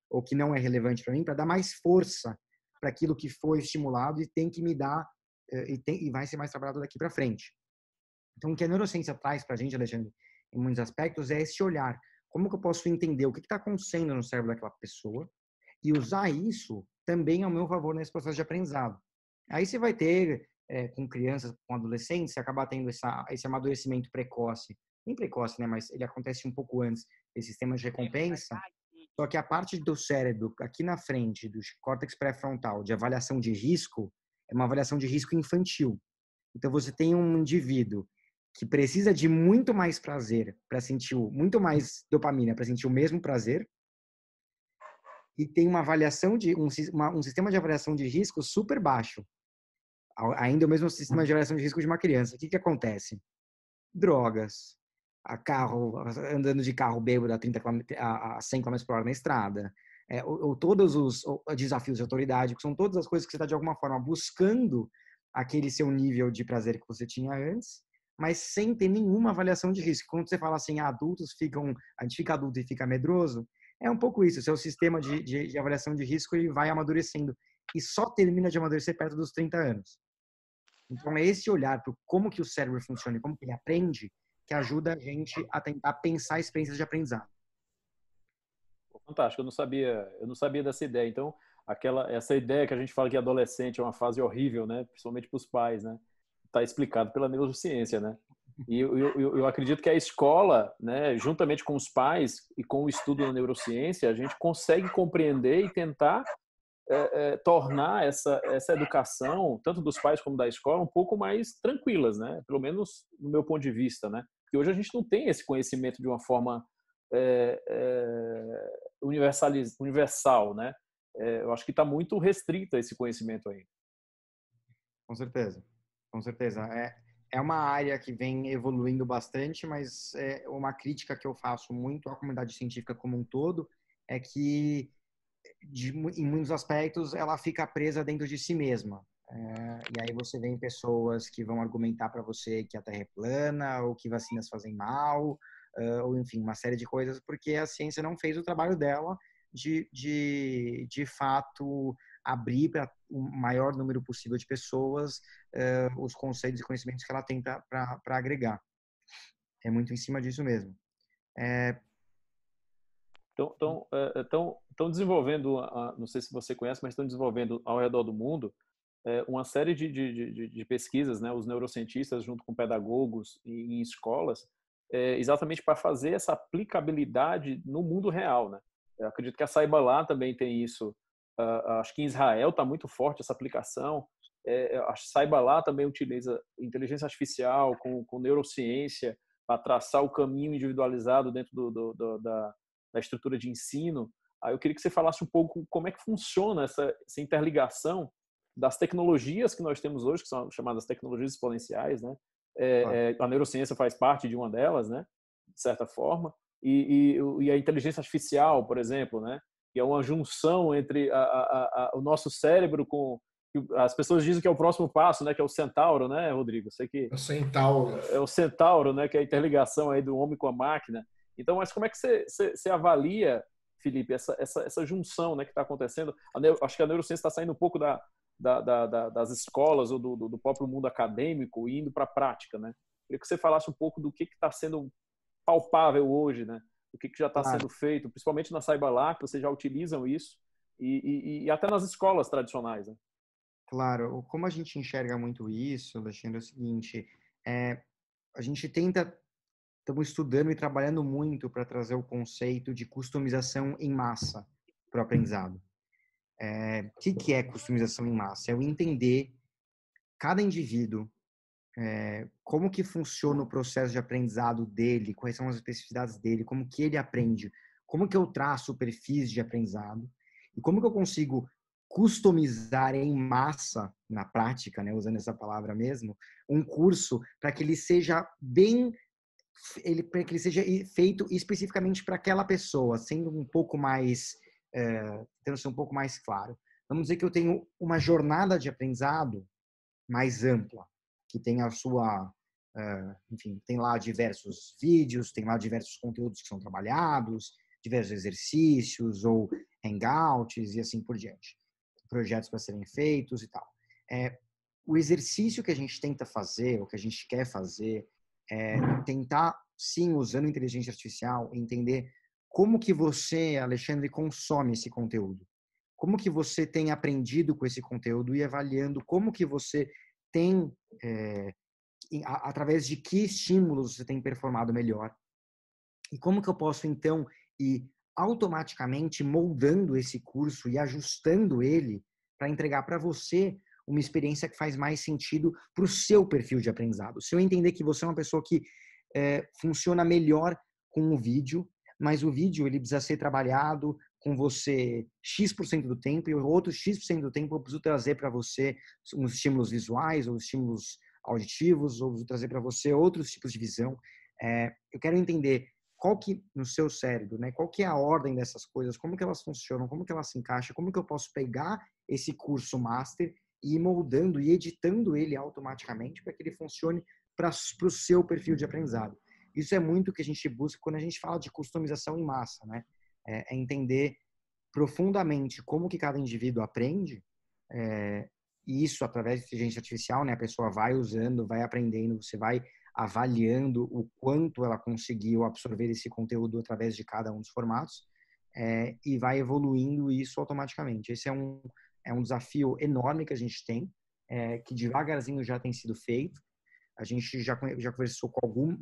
ou que não é relevante para mim, para dar mais força para aquilo que foi estimulado e tem que me dar, e vai ser mais trabalhado daqui para frente. Então, o que a neurociência traz para a gente, Alexandre, em muitos aspectos, é esse olhar. Como que eu posso entender o que está acontecendo no cérebro daquela pessoa e usar isso também ao meu favor nesse processo de aprendizado. Aí você vai ter, com crianças, com adolescentes, você acaba tendo esse amadurecimento precoce. Nem precoce, né? Mas ele acontece um pouco antes desse sistema de recompensa. Só que a parte do cérebro, aqui na frente, do córtex pré-frontal, de avaliação de risco, é uma avaliação de risco infantil. Então, você tem um indivíduo que precisa de muito mais prazer para sentir, muito mais dopamina para sentir o mesmo prazer, e tem uma avaliação de um sistema de avaliação de risco super baixo. Ainda é o mesmo sistema de avaliação de risco de uma criança. O que acontece? Drogas, andando de carro bêbado a 100 km por hora na estrada, ou todos os desafios de autoridade, que são todas as coisas que você está de alguma forma buscando aquele seu nível de prazer que você tinha antes, mas sem ter nenhuma avaliação de risco. Quando você fala assim, a gente fica adulto e fica medroso, é um pouco isso. O seu sistema de avaliação de risco ele vai amadurecendo e só termina de amadurecer perto dos 30 anos. Então, é esse olhar para como que o cérebro funciona e como que ele aprende que ajuda a gente a tentar pensar experiências de aprendizado.
Fantástico, eu não sabia dessa ideia. Então, essa ideia que a gente fala que adolescente é uma fase horrível, né? Principalmente para os pais, né? Está explicado pela neurociência, né? E eu acredito que a escola, né, juntamente com os pais e com o estudo na neurociência, a gente consegue compreender e tentar tornar essa educação, tanto dos pais como da escola, um pouco mais tranquilas, né? Pelo menos no meu ponto de vista, né? Porque hoje a gente não tem esse conhecimento de uma forma universal, né? Eu acho que está muito restrito esse conhecimento aí.
Com certeza, com certeza. É uma área que vem evoluindo bastante, mas uma crítica que eu faço muito à comunidade científica como um todo é que, em muitos aspectos, ela fica presa dentro de si mesma. E aí você vê pessoas que vão argumentar para você que a Terra é plana, ou que vacinas fazem mal, ou enfim, uma série de coisas, porque a ciência não fez o trabalho dela de fato abrir para o maior número possível de pessoas os conceitos e conhecimentos que ela tem para agregar. É muito em cima disso mesmo.
Estão desenvolvendo, não sei se você conhece, mas estão desenvolvendo ao redor do mundo uma série de pesquisas, né, os neurocientistas junto com pedagogos em escolas, exatamente para fazer essa aplicabilidade no mundo real, né? Eu acredito que a Saiba também tem isso. Acho que em Israel está muito forte essa aplicação. A Saiba também utiliza inteligência artificial com neurociência para traçar o caminho individualizado dentro da estrutura de ensino. Aí eu queria que você falasse um pouco como é que funciona essa interligação das tecnologias que nós temos hoje, que são chamadas tecnologias exponenciais, né? A neurociência faz parte de uma delas, né? De certa forma, e a inteligência artificial, por exemplo, né? Que é uma junção entre o nosso cérebro com as pessoas dizem que é o próximo passo, né? Que é o centauro, né, Rodrigo? Sei que
O centauro.
É o centauro, né? Que é a interligação aí do homem com a máquina. Então, mas como é que você avalia, Felipe, essa junção, né, que está acontecendo? Acho que a neurociência está saindo um pouco das escolas ou do próprio mundo acadêmico e indo para a prática, né? Queria que você falasse um pouco do que está sendo palpável hoje, né? O que já está sendo feito, principalmente na Cyberlab, que vocês já utilizam isso, e até nas escolas tradicionais, né?
Claro, como a gente enxerga muito isso, Alexandre, é o seguinte, a gente estamos estudando e trabalhando muito para trazer o conceito de customização em massa para o aprendizado. O que é customização em massa? É eu entender cada indivíduo, como que funciona o processo de aprendizado dele, quais são as especificidades dele, como que ele aprende, como que eu traço perfis de aprendizado e como que eu consigo customizar em massa, na prática, né, usando essa palavra mesmo, um curso para que ele seja para que ele seja feito especificamente para aquela pessoa, sendo um pouco mais, tendo ser um pouco mais claro. Vamos dizer que eu tenho uma jornada de aprendizado mais ampla, que tem a sua, enfim, tem lá diversos vídeos, tem lá diversos conteúdos que são trabalhados, diversos exercícios ou hangouts e assim por diante, projetos para serem feitos e tal. O exercício que a gente tenta fazer, o que a gente quer fazer, é tentar, sim, usando inteligência artificial, entender como que você, Alexandre, consome esse conteúdo. Como que você tem aprendido com esse conteúdo e avaliando como que você tem, através de que estímulos você tem performado melhor. E como que eu posso, então, ir automaticamente moldando esse curso e ajustando ele para entregar para você uma experiência que faz mais sentido para o seu perfil de aprendizado. Se eu entender que você é uma pessoa que funciona melhor com o vídeo, mas o vídeo ele precisa ser trabalhado com você X% do tempo e o outro X% do tempo eu preciso trazer para você uns estímulos visuais ou estímulos auditivos ou preciso trazer para você outros tipos de visão. Eu quero entender qual que, no seu cérebro, né, qual que é a ordem dessas coisas, como que elas funcionam, como que elas se encaixam, como que eu posso pegar esse curso master e ir moldando e editando ele automaticamente para que ele funcione para o seu perfil de aprendizado. Isso é muito o que a gente busca quando a gente fala de customização em massa, né? É entender profundamente como que cada indivíduo aprende, e isso através de inteligência artificial, né? A pessoa vai usando, vai aprendendo, você vai avaliando o quanto ela conseguiu absorver esse conteúdo através de cada um dos formatos, e vai evoluindo isso automaticamente. Esse é um desafio enorme que a gente tem, que devagarzinho já tem sido feito. A gente já conversou com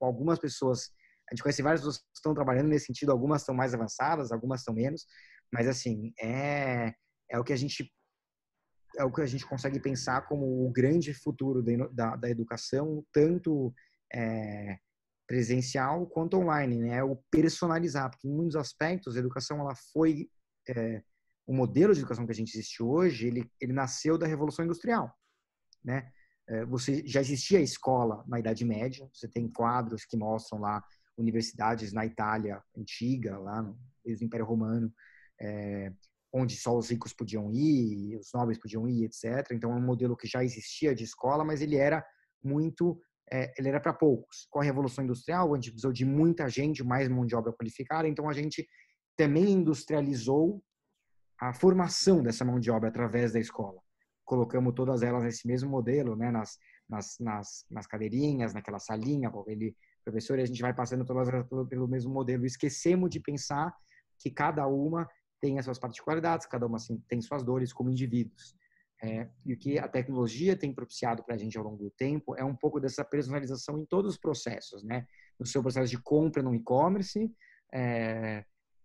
algumas pessoas, a gente conhece várias pessoas que estão trabalhando nesse sentido, algumas estão mais avançadas, algumas estão menos, mas assim, é o que a gente consegue pensar como o grande futuro da educação, tanto presencial quanto online, né? O personalizar, porque em muitos aspectos a educação ela foi o modelo de educação que a gente existe hoje, ele nasceu da Revolução Industrial, né? Você já existia a escola na Idade Média, você tem quadros que mostram lá universidades na Itália antiga, lá desde o Império Romano, onde só os ricos podiam ir, os nobres podiam ir, etc. Então, é um modelo que já existia de escola, mas ele era ele era para poucos. Com a Revolução Industrial, a gente precisou de muita gente, mais mão de obra qualificada, então a gente também industrializou a formação dessa mão de obra através da escola. Colocamos todas elas nesse mesmo modelo, né, nas cadeirinhas, naquela salinha, com aquele professor, e a gente vai passando todas pelo mesmo modelo. Esquecemos de pensar que cada uma tem as suas particularidades, cada uma assim, tem suas dores como indivíduos. E o que a tecnologia tem propiciado para a gente ao longo do tempo é um pouco dessa personalização em todos os processos, né? No seu processo de compra no e-commerce,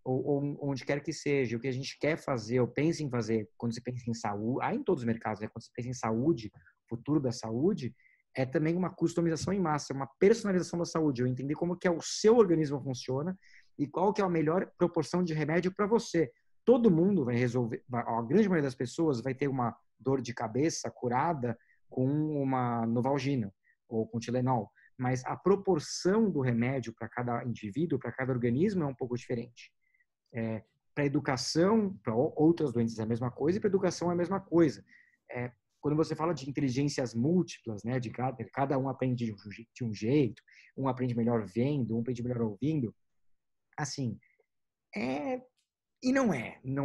ou onde quer que seja. O que a gente quer fazer, ou pensa em fazer, quando se pensa em saúde, em todos os mercados, né? Quando se pensa em saúde, futuro da saúde, é também uma customização em massa, uma personalização da saúde. Eu entender como que o seu organismo funciona e qual que é a melhor proporção de remédio para você. Todo mundo vai resolver, a grande maioria das pessoas vai ter uma dor de cabeça curada com uma Novalgina ou com Tilenol, mas a proporção do remédio para cada indivíduo, para cada organismo é um pouco diferente. Para educação, para outras doenças é a mesma coisa, e para educação é a mesma coisa. Quando você fala de inteligências múltiplas, né, de cada um aprende de um jeito, um aprende melhor vendo, um aprende melhor ouvindo, assim, e não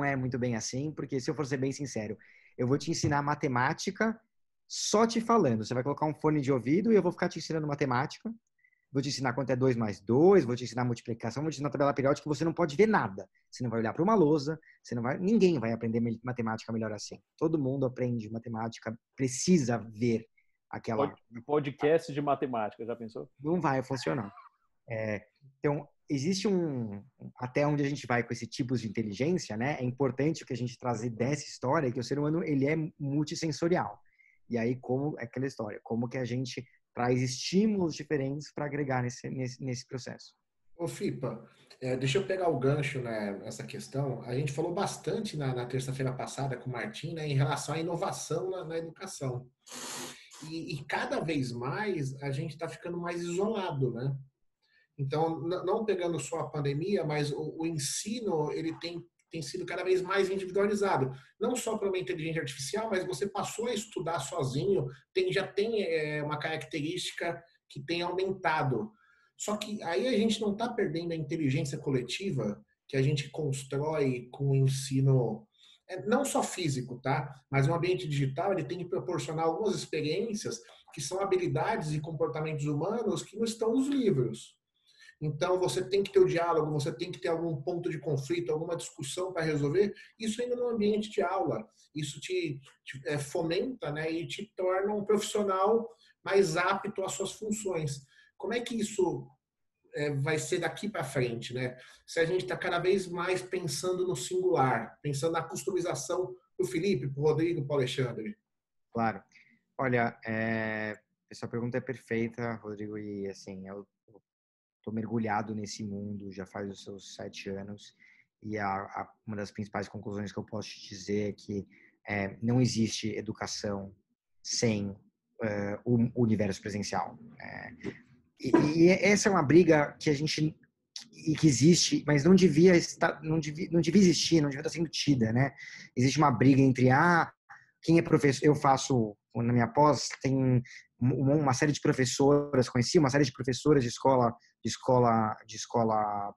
é muito bem assim, porque se eu for ser bem sincero, eu vou te ensinar matemática só te falando. Você vai colocar um fone de ouvido e eu vou ficar te ensinando matemática. Vou te ensinar quanto é 2 mais 2, vou te ensinar multiplicação, vou te ensinar tabela periódica, você não pode ver nada. Você não vai olhar para uma lousa, ninguém vai aprender matemática melhor assim. Todo mundo aprende matemática, precisa ver aquela...
Podcast de matemática, já pensou?
Não vai funcionar. Então, existe até onde a gente vai com esse tipo de inteligência, né? É importante que a gente trazer dessa história que o ser humano, ele é multissensorial. E aí, como é aquela história, como que a gente traz estímulos diferentes para agregar nesse processo.
Ô, Fipa, deixa eu pegar o gancho, né, nessa questão. A gente falou bastante na terça-feira passada com o Martim, né, em relação à inovação na educação. E cada vez mais a gente está ficando mais isolado, né? Então, não pegando só a pandemia, mas o ensino ele tem sido cada vez mais individualizado. Não só para uma inteligência artificial, mas você passou a estudar sozinho, já tem uma característica que tem aumentado. Só que aí a gente não está perdendo a inteligência coletiva que a gente constrói com o ensino, não só físico, tá? Mas o ambiente digital ele tem que proporcionar algumas experiências que são habilidades e comportamentos humanos que não estão nos livros. Então, você tem que ter o diálogo, você tem que ter algum ponto de conflito, alguma discussão para resolver. Isso ainda no ambiente de aula. Isso te fomenta, né, e te torna um profissional mais apto às suas funções. Como é que isso vai ser daqui para frente, né? Se a gente está cada vez mais pensando no singular, pensando na customização para o Felipe, para o Rodrigo, para o Alexandre.
Claro. Olha, essa pergunta é perfeita, Rodrigo, e assim, eu estou mergulhado nesse mundo já faz os seus 7 anos e uma das principais conclusões que eu posso te dizer é que não existe educação sem o universo presencial. E essa é uma briga que que existe, mas não devia existir, não devia estar sendo tida, né? Existe uma briga entre quem é professor. Eu faço na minha pós tem uma série de professoras, conheci uma série de professoras de escola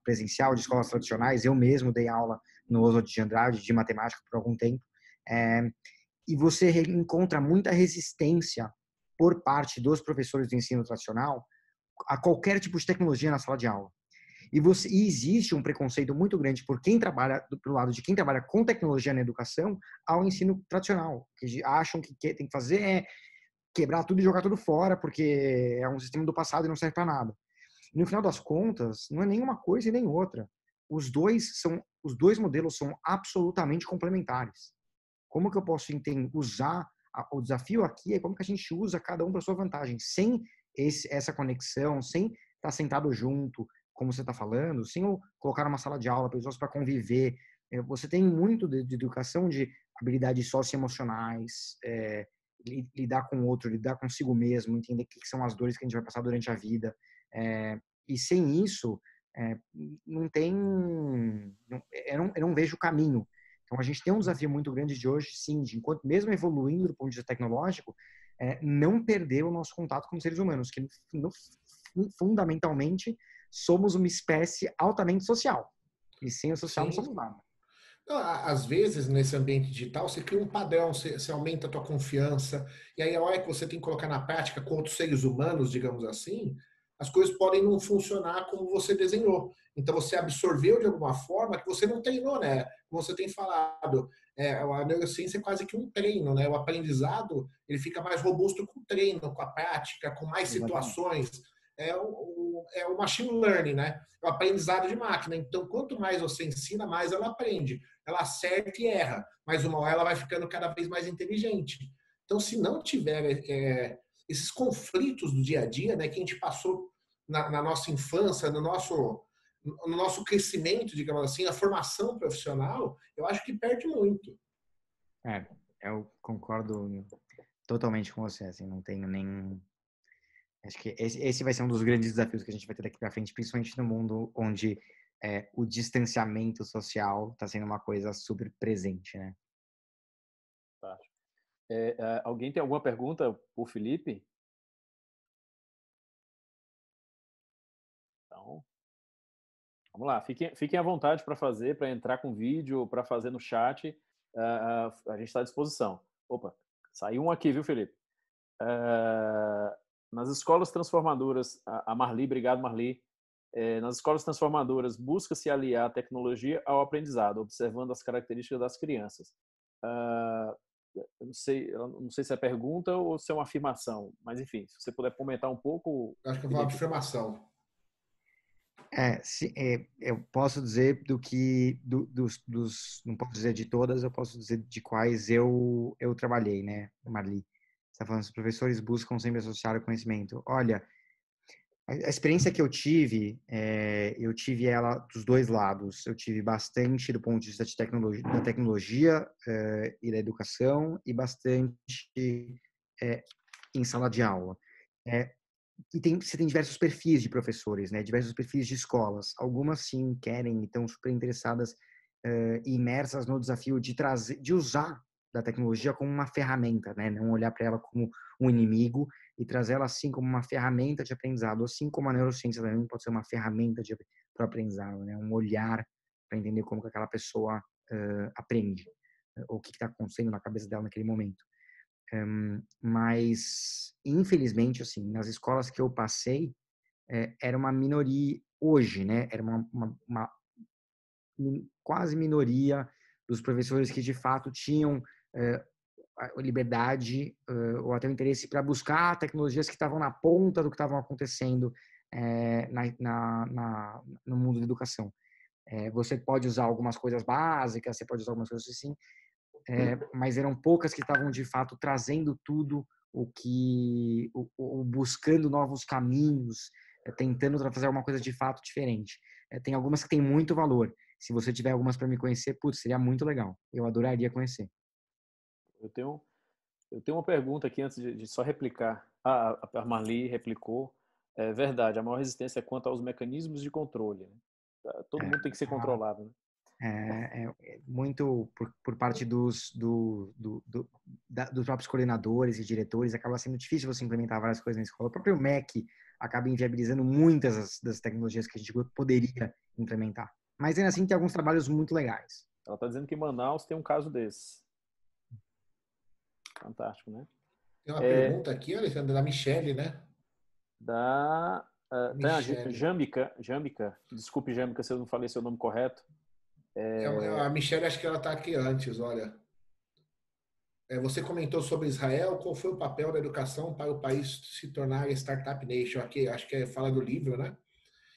presencial, de escolas tradicionais. Eu mesmo dei aula no Oswald de Andrade de matemática por algum tempo. E você encontra muita resistência por parte dos professores do ensino tradicional a qualquer tipo de tecnologia na sala de aula. E existe um preconceito muito grande por quem trabalha, do lado de quem trabalha com tecnologia na educação, ao ensino tradicional. Que acham que tem que fazer quebrar tudo e jogar tudo fora, porque é um sistema do passado e não serve para nada. E no final das contas, não é nenhuma coisa e nem outra. Os dois modelos são absolutamente complementares. Como que eu posso usar o desafio aqui é como que a gente usa cada um para sua vantagem, sem essa conexão, sem estar sentado junto, como você está falando, sem eu colocar uma sala de aula pessoas para conviver. Você tem muito de educação de habilidades socioemocionais, lidar com o outro, lidar consigo mesmo, entender o que são as dores que a gente vai passar durante a vida. E sem isso, não tem. Eu não vejo caminho. Então, a gente tem um desafio muito grande de hoje, sim, de enquanto, mesmo evoluindo do ponto de vista tecnológico, não perder o nosso contato com os seres humanos, que fundamentalmente somos uma espécie altamente social. E sem o social não
Sim.
somos nada.
Então, às vezes, nesse ambiente digital, você cria um padrão, você aumenta a tua confiança, e aí a hora que você tem que colocar na prática com outros seres humanos, digamos assim, as coisas podem não funcionar como você desenhou. Então, você absorveu de alguma forma que você não treinou, né? Como você tem falado, a neurociência é quase que um treino, né? O aprendizado, ele fica mais robusto com o treino, com a prática, com mais
Exatamente.
situações. É o machine learning, né? É o aprendizado de máquina. Então, quanto mais você ensina, mais ela aprende. Ela acerta e erra, mas uma hora ela vai ficando cada vez mais inteligente. Então, se não tiver esses conflitos do dia a dia, né, que a gente passou na nossa infância, no nosso crescimento, digamos assim, a formação profissional, eu acho que perde muito.
Eu concordo totalmente com você, assim, não tenho nem... Acho que esse vai ser um dos grandes desafios que a gente vai ter daqui para frente, principalmente no mundo onde o distanciamento social está sendo uma coisa super presente, né?
Tá. Alguém tem alguma pergunta por Felipe? Então, vamos lá. Fiquem à vontade para fazer, para entrar com vídeo, para fazer no chat. A gente está à disposição. Opa, saiu um aqui, viu, Felipe? Nas escolas transformadoras, a Marli, obrigado, Marli. Nas escolas transformadoras, busca-se aliar a tecnologia ao aprendizado, observando as características das crianças. Eu não sei se é pergunta ou se é uma afirmação, mas enfim, se você puder comentar um pouco.
Eu acho que eu vou uma afirmação.
Eu posso dizer não posso dizer de todas, eu posso dizer de quais eu trabalhei, né, Marli? Você está falando, os professores buscam sempre associar o conhecimento. Olha, a experiência que eu tive ela dos dois lados. Eu tive bastante do ponto de vista da tecnologia e da educação, e bastante em sala de aula. Você tem diversos perfis de professores, né? Diversos perfis de escolas. Algumas sim querem e estão super interessadas e imersas no desafio de usar da tecnologia como uma ferramenta, né? Não olhar para ela como um inimigo e trazer ela assim como uma ferramenta de aprendizado, assim como a neurociência também pode ser uma ferramenta para aprendizado, né? Um olhar para entender como que aquela pessoa aprende, ou o que está acontecendo na cabeça dela naquele momento. Mas, infelizmente, assim, nas escolas que eu passei, era uma minoria hoje, né? Era uma quase minoria dos professores que, de fato, tinham a liberdade ou até o interesse para buscar tecnologias que estavam na ponta do que estavam acontecendo no mundo da educação. Você pode usar algumas coisas básicas, você pode usar algumas coisas assim, mas eram poucas que estavam de fato trazendo tudo buscando novos caminhos, tentando fazer alguma coisa de fato diferente. Tem algumas que têm muito valor. Se você tiver algumas para me conhecer, putz, seria muito legal. Eu adoraria conhecer.
Eu tenho uma pergunta aqui antes de só replicar. A Marli replicou. É verdade, a maior resistência é quanto aos mecanismos de controle, né? Todo mundo tem que ser controlado, né?
Muito por parte dos próprios coordenadores e diretores, acaba sendo difícil você implementar várias coisas na escola. O próprio MEC acaba inviabilizando muitas das tecnologias que a gente poderia implementar. Mas ainda assim tem alguns trabalhos muito legais.
Ela está dizendo que em Manaus tem um caso desse. Fantástico, né?
Tem uma pergunta aqui, Alexandre, da Michele, né?
Tem a Jâmica. Desculpe, Jâmica, se eu não falei seu nome correto.
A Michelle, acho que ela está aqui antes, olha. Você comentou sobre Israel. Qual foi o papel da educação para o país se tornar Startup Nation? Aqui, acho que fala do livro, né?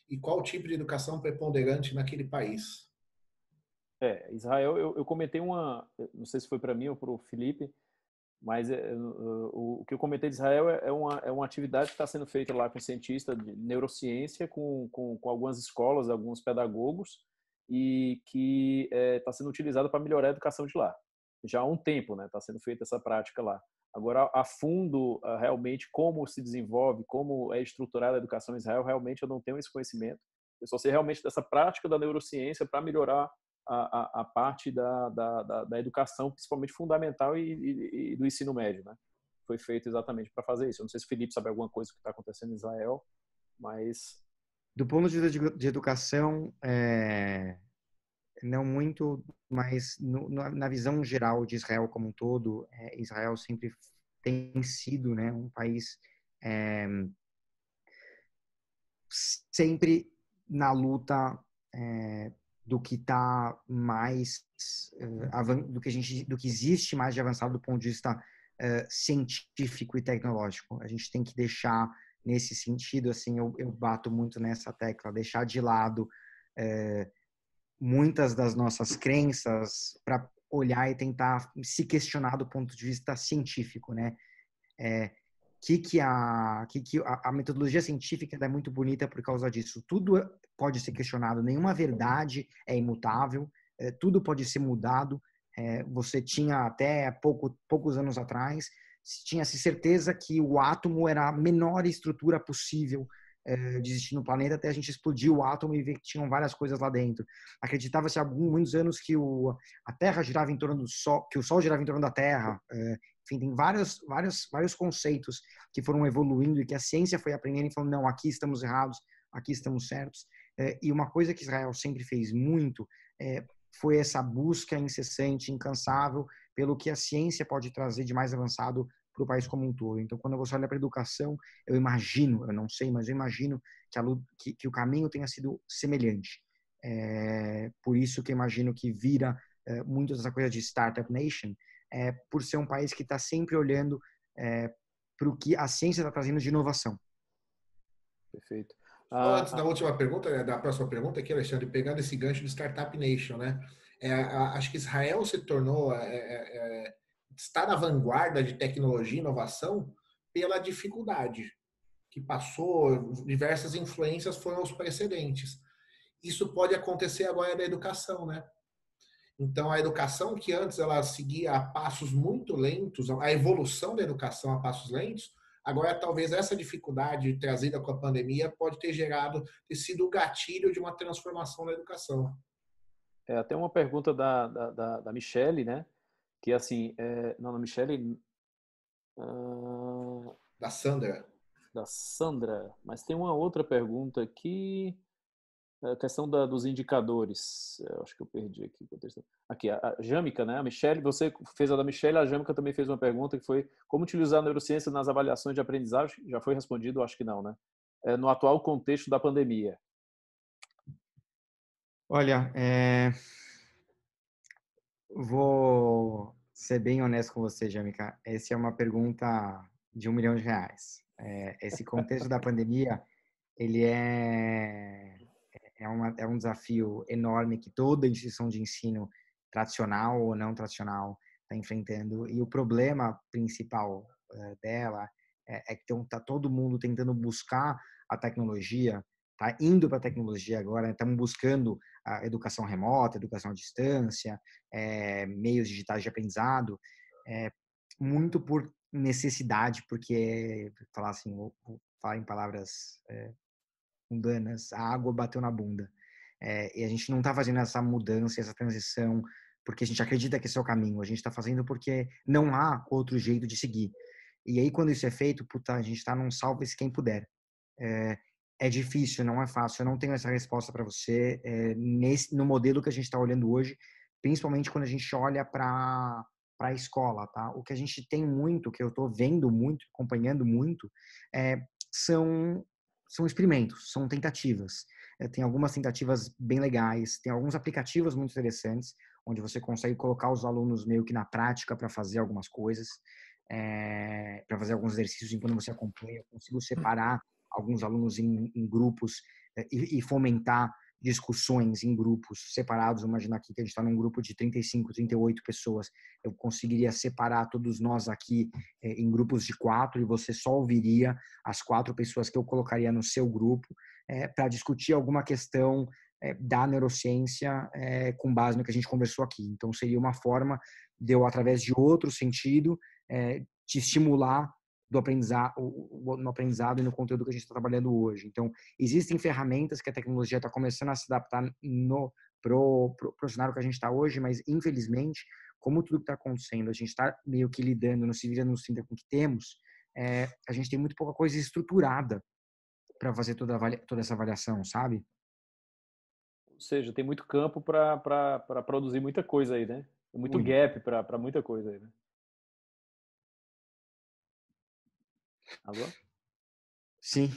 E qual o tipo de educação preponderante naquele país?
Israel, eu comentei não sei se foi para mim ou para o Felipe, mas o que eu comentei de Israel é uma atividade que está sendo feita lá com cientistas de neurociência, com algumas escolas, alguns pedagogos, e que está sendo utilizada para melhorar a educação de lá. Já há um tempo, né, está sendo feita essa prática lá. Agora, a fundo, realmente, como se desenvolve, como é estruturada a educação em Israel, realmente eu não tenho esse conhecimento. Eu só sei realmente dessa prática da neurociência para melhorar a parte da educação, principalmente fundamental e do ensino médio, né? Foi feito exatamente para fazer isso. Eu não sei se o Felipe sabe alguma coisa que está acontecendo em Israel, mas...
Do ponto de vista de educação, não muito, mas na visão geral de Israel como um todo, Israel sempre tem sido, né, um país é, sempre na luta do que está mais do que existe mais de avançado do ponto de vista científico e tecnológico. A gente tem que deixar nesse sentido, assim, eu bato muito nessa tecla, deixar de lado muitas das nossas crenças para olhar e tentar se questionar do ponto de vista científico, né? A metodologia científica é muito bonita por causa disso. Tudo pode ser questionado, nenhuma verdade é imutável, tudo pode ser mudado. Você tinha até poucos anos atrás, tinha-se certeza que o átomo era a menor estrutura possível de existir no planeta, até a gente explodir o átomo e ver que tinham várias coisas lá dentro. Acreditava-se há muitos anos que a Terra girava em torno do Sol, que o Sol girava em torno da Terra. Enfim, tem vários conceitos que foram evoluindo e que a ciência foi aprendendo e falando, não, aqui estamos errados, aqui estamos certos. E uma coisa que Israel sempre fez muito foi essa busca incessante, incansável, pelo que a ciência pode trazer de mais avançado para o país como um todo. Então, quando você olha para a educação, eu imagino, eu não sei, mas eu imagino que o caminho tenha sido semelhante. Por isso que eu imagino que vira muito essa coisa de Startup Nation, por ser um país que está sempre olhando para o que a ciência está trazendo de inovação.
Perfeito.
Só antes da última pergunta, da próxima pergunta aqui, Alexandre, pegando esse gancho do Startup Nation, né? Acho que Israel se tornou, está na vanguarda de tecnologia e inovação pela dificuldade que passou, diversas influências foram os precedentes. Isso pode acontecer agora na educação, né? Então, a educação que antes ela seguia a passos muito lentos, a evolução da educação a passos lentos, agora talvez essa dificuldade trazida com a pandemia pode ter sido o gatilho de uma transformação na educação.
Até uma pergunta da Michelle, né? Que assim, não, da Michelle...
Da Sandra.
Da Sandra, mas tem uma outra pergunta aqui, a questão dos indicadores. Eu acho que eu perdi aqui. Aqui, a Jâmica, né? A Michelle, você fez a da Michelle, a Jâmica também fez uma pergunta que foi como utilizar a neurociência nas avaliações de aprendizagem. Já foi respondido, acho que não, né? No atual contexto da pandemia.
Olha, vou ser bem honesto com você, Jâmica. Essa é uma pergunta de R$1 milhão. Esse contexto da pandemia, ele é um desafio enorme que toda instituição de ensino, tradicional ou não tradicional, está enfrentando. E o problema principal dela é que está todo mundo tentando buscar a tecnologia, está indo para a tecnologia agora, estamos buscando a educação remota, educação à distância, meios digitais de aprendizado, muito por necessidade, porque, falar assim, vou falar em palavras mundanas, a água bateu na bunda. E a gente não está fazendo essa mudança, essa transição, porque a gente acredita que esse é o caminho. A gente está fazendo porque não há outro jeito de seguir. E aí, quando isso é feito, puta, a gente está num salve-se quem puder. É difícil, não é fácil. Eu não tenho essa resposta para você no modelo que a gente está olhando hoje, principalmente quando a gente olha para a escola, tá? O que a gente tem muito, que eu estou vendo muito, acompanhando muito, são experimentos, são tentativas. Tem algumas tentativas bem legais, tem alguns aplicativos muito interessantes. onde você consegue colocar os alunos meio que na prática para fazer algumas coisas, para fazer alguns exercícios enquanto você acompanha. Eu consigo separar alguns alunos em grupos e fomentar discussões em grupos separados. Imagina aqui que a gente está num grupo de 35, 38 pessoas. Eu conseguiria separar todos nós aqui em grupos de 4 e você só ouviria as 4 pessoas que eu colocaria no seu grupo para discutir alguma questão da neurociência com base no que a gente conversou aqui. Então, seria uma forma de eu, através de outro sentido, te estimular no aprendizado e no conteúdo que a gente está trabalhando hoje. Então, existem ferramentas que a tecnologia está começando a se adaptar pro cenário que a gente está hoje, mas, infelizmente, como tudo que está acontecendo, a gente está meio que lidando, se virando nos 30 com o que temos, a gente tem muito pouca coisa estruturada para fazer toda essa avaliação, sabe?
Ou seja, tem muito campo para produzir muita coisa aí, né? Tem muito
Muito.
gap para muita coisa aí, né? Alô?
Sim,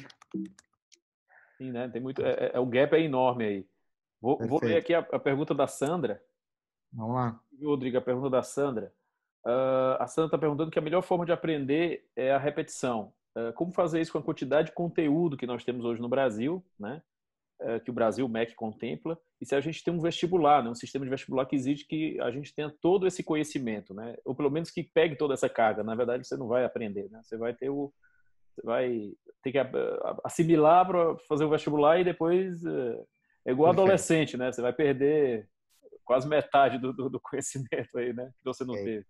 Sim, né? Tem muito, o gap é enorme aí. Vou ler
perfeito.
aqui a pergunta da Sandra.
Vamos lá.
Rodrigo, a pergunta da Sandra. A Sandra está perguntando que a melhor forma de aprender é a repetição. Como fazer isso com a quantidade de conteúdo que nós temos hoje no Brasil, né? Que o Brasil, o MEC, contempla, e se a gente tem um vestibular, né? Um sistema de vestibular que exige que a gente tenha todo esse conhecimento, né? Ou pelo menos que pegue toda essa carga. Na verdade, você não vai aprender, né? Você vai ter que assimilar para fazer o vestibular e depois é igual
Perfeito.
adolescente, né? Você vai perder quase metade do conhecimento aí, né? Que você não
Ok.
teve.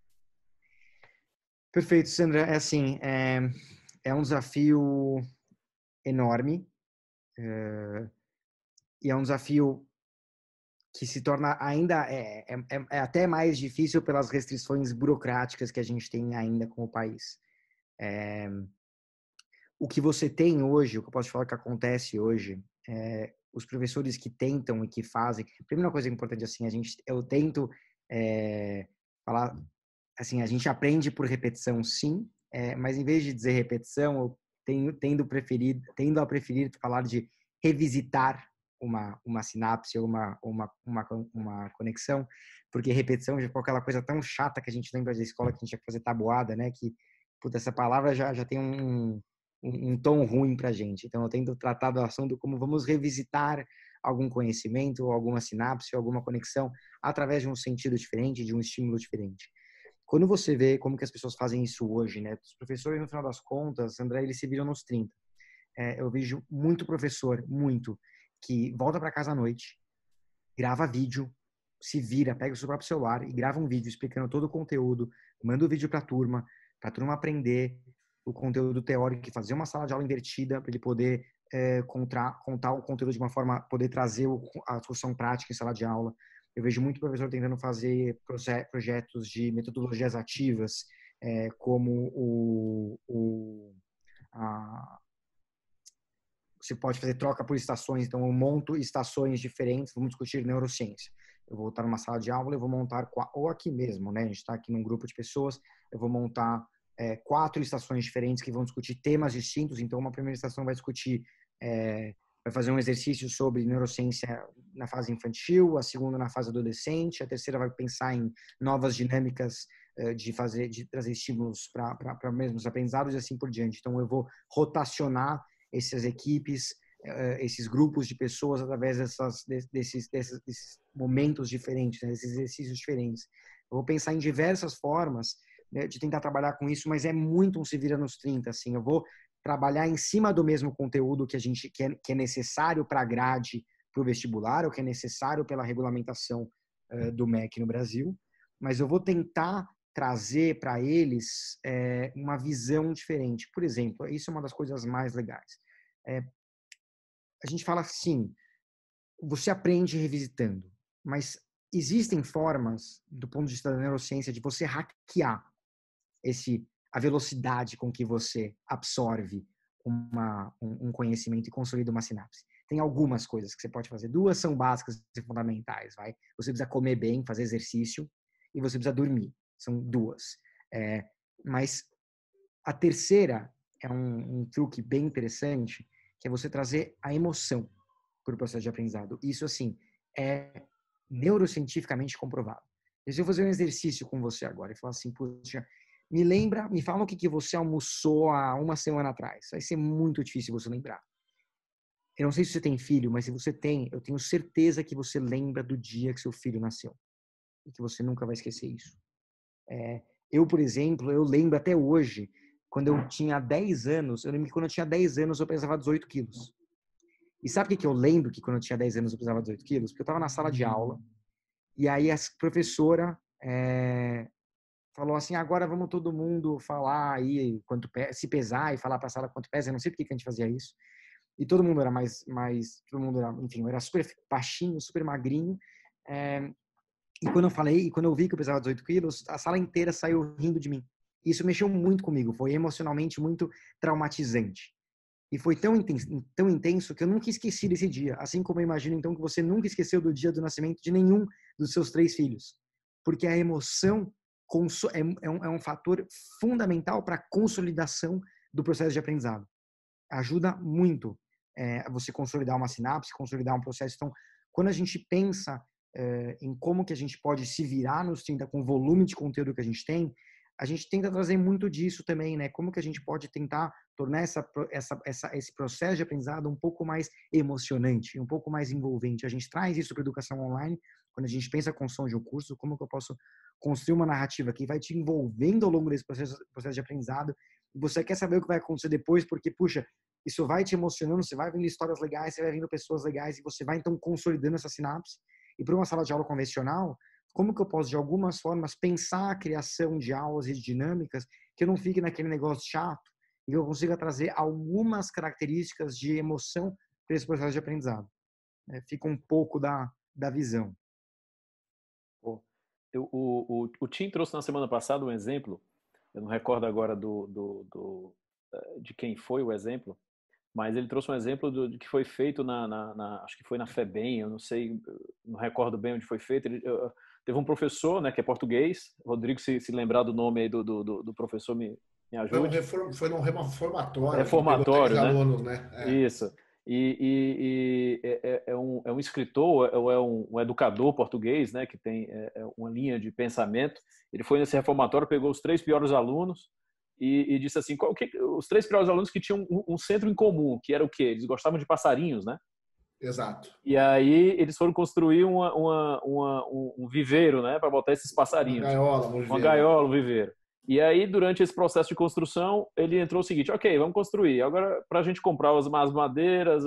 Perfeito, Sandra. É assim, é um desafio enorme e é um desafio que se torna ainda até mais difícil pelas restrições burocráticas que a gente tem ainda como país. O que você tem hoje, o que eu posso te falar que acontece hoje, os professores que tentam e que fazem. A primeira coisa importante assim, eu tento falar assim, a gente aprende por repetição, sim, mas em vez de dizer repetição, eu tendo a preferir falar de revisitar uma sinapse ou uma conexão, porque repetição já ficou aquela coisa tão chata que a gente lembra da escola que a gente tinha que fazer tabuada, né? Que, puta, essa palavra já tem um tom ruim pra gente. Então, eu tento tratar do assunto como vamos revisitar algum conhecimento, ou alguma sinapse, ou alguma conexão através de um sentido diferente, de um estímulo diferente. Quando você vê como que as pessoas fazem isso hoje, né? Os professores, no final das contas, André, eles se viram nos 30. Eu vejo muito professor, muito, que volta para casa à noite, grava vídeo, se vira, pega o seu próprio celular e grava um vídeo explicando todo o conteúdo, manda o vídeo para a turma aprender o conteúdo teórico e fazer uma sala de aula invertida para ele poder contar o conteúdo de uma forma, poder trazer a solução prática em sala de aula. Eu vejo muito professor tentando fazer projetos de metodologias ativas, como você pode fazer troca por estações, então eu monto estações diferentes, vamos discutir neurociência. Eu vou estar numa sala de aula, eu vou montar, ou aqui mesmo, né? A gente está aqui num grupo de pessoas, eu vou montar 4 estações diferentes que vão discutir temas distintos. Então, uma primeira estação vai discutir, vai fazer um exercício sobre neurociência na fase infantil, a segunda na fase adolescente, a terceira vai pensar em novas dinâmicas de trazer estímulos para mesmos aprendizados e assim por diante. Então, eu vou rotacionar essas equipes, esses grupos de pessoas através desses momentos diferentes, né, desses exercícios diferentes. Eu vou pensar em diversas formas, né, de tentar trabalhar com isso, mas é muito um se vira nos 30, assim. Eu vou trabalhar em cima do mesmo conteúdo que é necessário para a grade, para o vestibular, ou que é necessário pela regulamentação do MEC no Brasil, mas eu vou tentar trazer para eles uma visão diferente. Por exemplo, isso é uma das coisas mais legais. A gente fala assim, você aprende revisitando, mas existem formas, do ponto de vista da neurociência, de você hackear a velocidade com que você absorve um conhecimento e consolida uma sinapse. Tem algumas coisas que você pode fazer. 2 são básicas e fundamentais. Você precisa comer bem, fazer exercício, e você precisa dormir. São 2. Mas a terceira é um truque bem interessante, que é você trazer a emoção para o processo de aprendizado. Isso, assim, é neurocientificamente comprovado. E se eu fazer um exercício com você agora e falar assim, puxa, me fala o que você almoçou há uma semana atrás. Vai ser muito difícil você lembrar. Eu não sei se você tem filho, mas se você tem, eu tenho certeza que você lembra do dia que seu filho nasceu. E que você nunca vai esquecer isso. Eu, por exemplo, eu lembro até hoje, quando eu tinha 10 anos, eu lembro que quando eu tinha 10 anos eu pesava 18 quilos. E sabe o que eu lembro que quando eu tinha 10 anos eu pesava 18 quilos? Porque eu estava na sala de aula, e aí a professora falou assim, agora vamos todo mundo falar aí, se pesar e falar para a sala quanto pesa. Eu não sei por que a gente fazia isso. E todo mundo era todo mundo era, enfim, eu era super baixinho, super magrinho. E quando eu vi que eu pesava 18 quilos, a sala inteira saiu rindo de mim. Isso mexeu muito comigo, foi emocionalmente muito traumatizante. E foi tão intenso que eu nunca esqueci desse dia. Assim como eu imagino, então, que você nunca esqueceu do dia do nascimento de nenhum dos seus 3 filhos. Porque a emoção é um fator fundamental para a consolidação do processo de aprendizado. Ajuda muito você consolidar uma sinapse, consolidar um processo. Então, quando a gente pensa em como que a gente pode se virar nos 30 com o volume de conteúdo que a gente tem, a gente tenta trazer muito disso também, né? Como que a gente pode tentar tornar esse processo de aprendizado um pouco mais emocionante, um pouco mais envolvente. A gente traz isso para a educação online, quando a gente pensa a construção de um curso, como que eu posso construir uma narrativa que vai te envolvendo ao longo desse processo de aprendizado, e você quer saber o que vai acontecer depois, porque, puxa, isso vai te emocionando, você vai vendo histórias legais, você vai vendo pessoas legais, e você vai, então, consolidando essa sinapse. E para uma sala de aula convencional, como que eu posso, de algumas formas, pensar a criação de aulas e de dinâmicas que eu não fique naquele negócio chato e que eu consiga trazer algumas características de emoção para esse processo de aprendizado. Fica um pouco da visão.
Pô, o Tim trouxe na semana passada um exemplo, eu não recordo agora de quem foi o exemplo, mas ele trouxe um exemplo de que foi feito acho que foi na FEBEM, eu não sei, não recordo bem onde foi feito. Teve um professor, né, que é português, Rodrigo, se lembrar do nome aí do professor, me ajude.
Foi num reformatório, que ele pegou 10
Reformatório, né?
alunos, né?
Isso. E é um escritor, ou é um educador português, né, que tem uma linha de pensamento. Ele foi nesse reformatório, pegou os 3 piores alunos e disse assim, os 3 piores alunos que tinham um centro em comum, que era o quê? Eles gostavam de passarinhos, né?
Exato.
E aí eles foram construir um viveiro, né, para botar esses passarinhos. Uma gaiola, um viveiro. E aí, durante esse processo de construção, ele entrou o seguinte, ok, vamos construir. Agora, para a gente comprar as madeiras,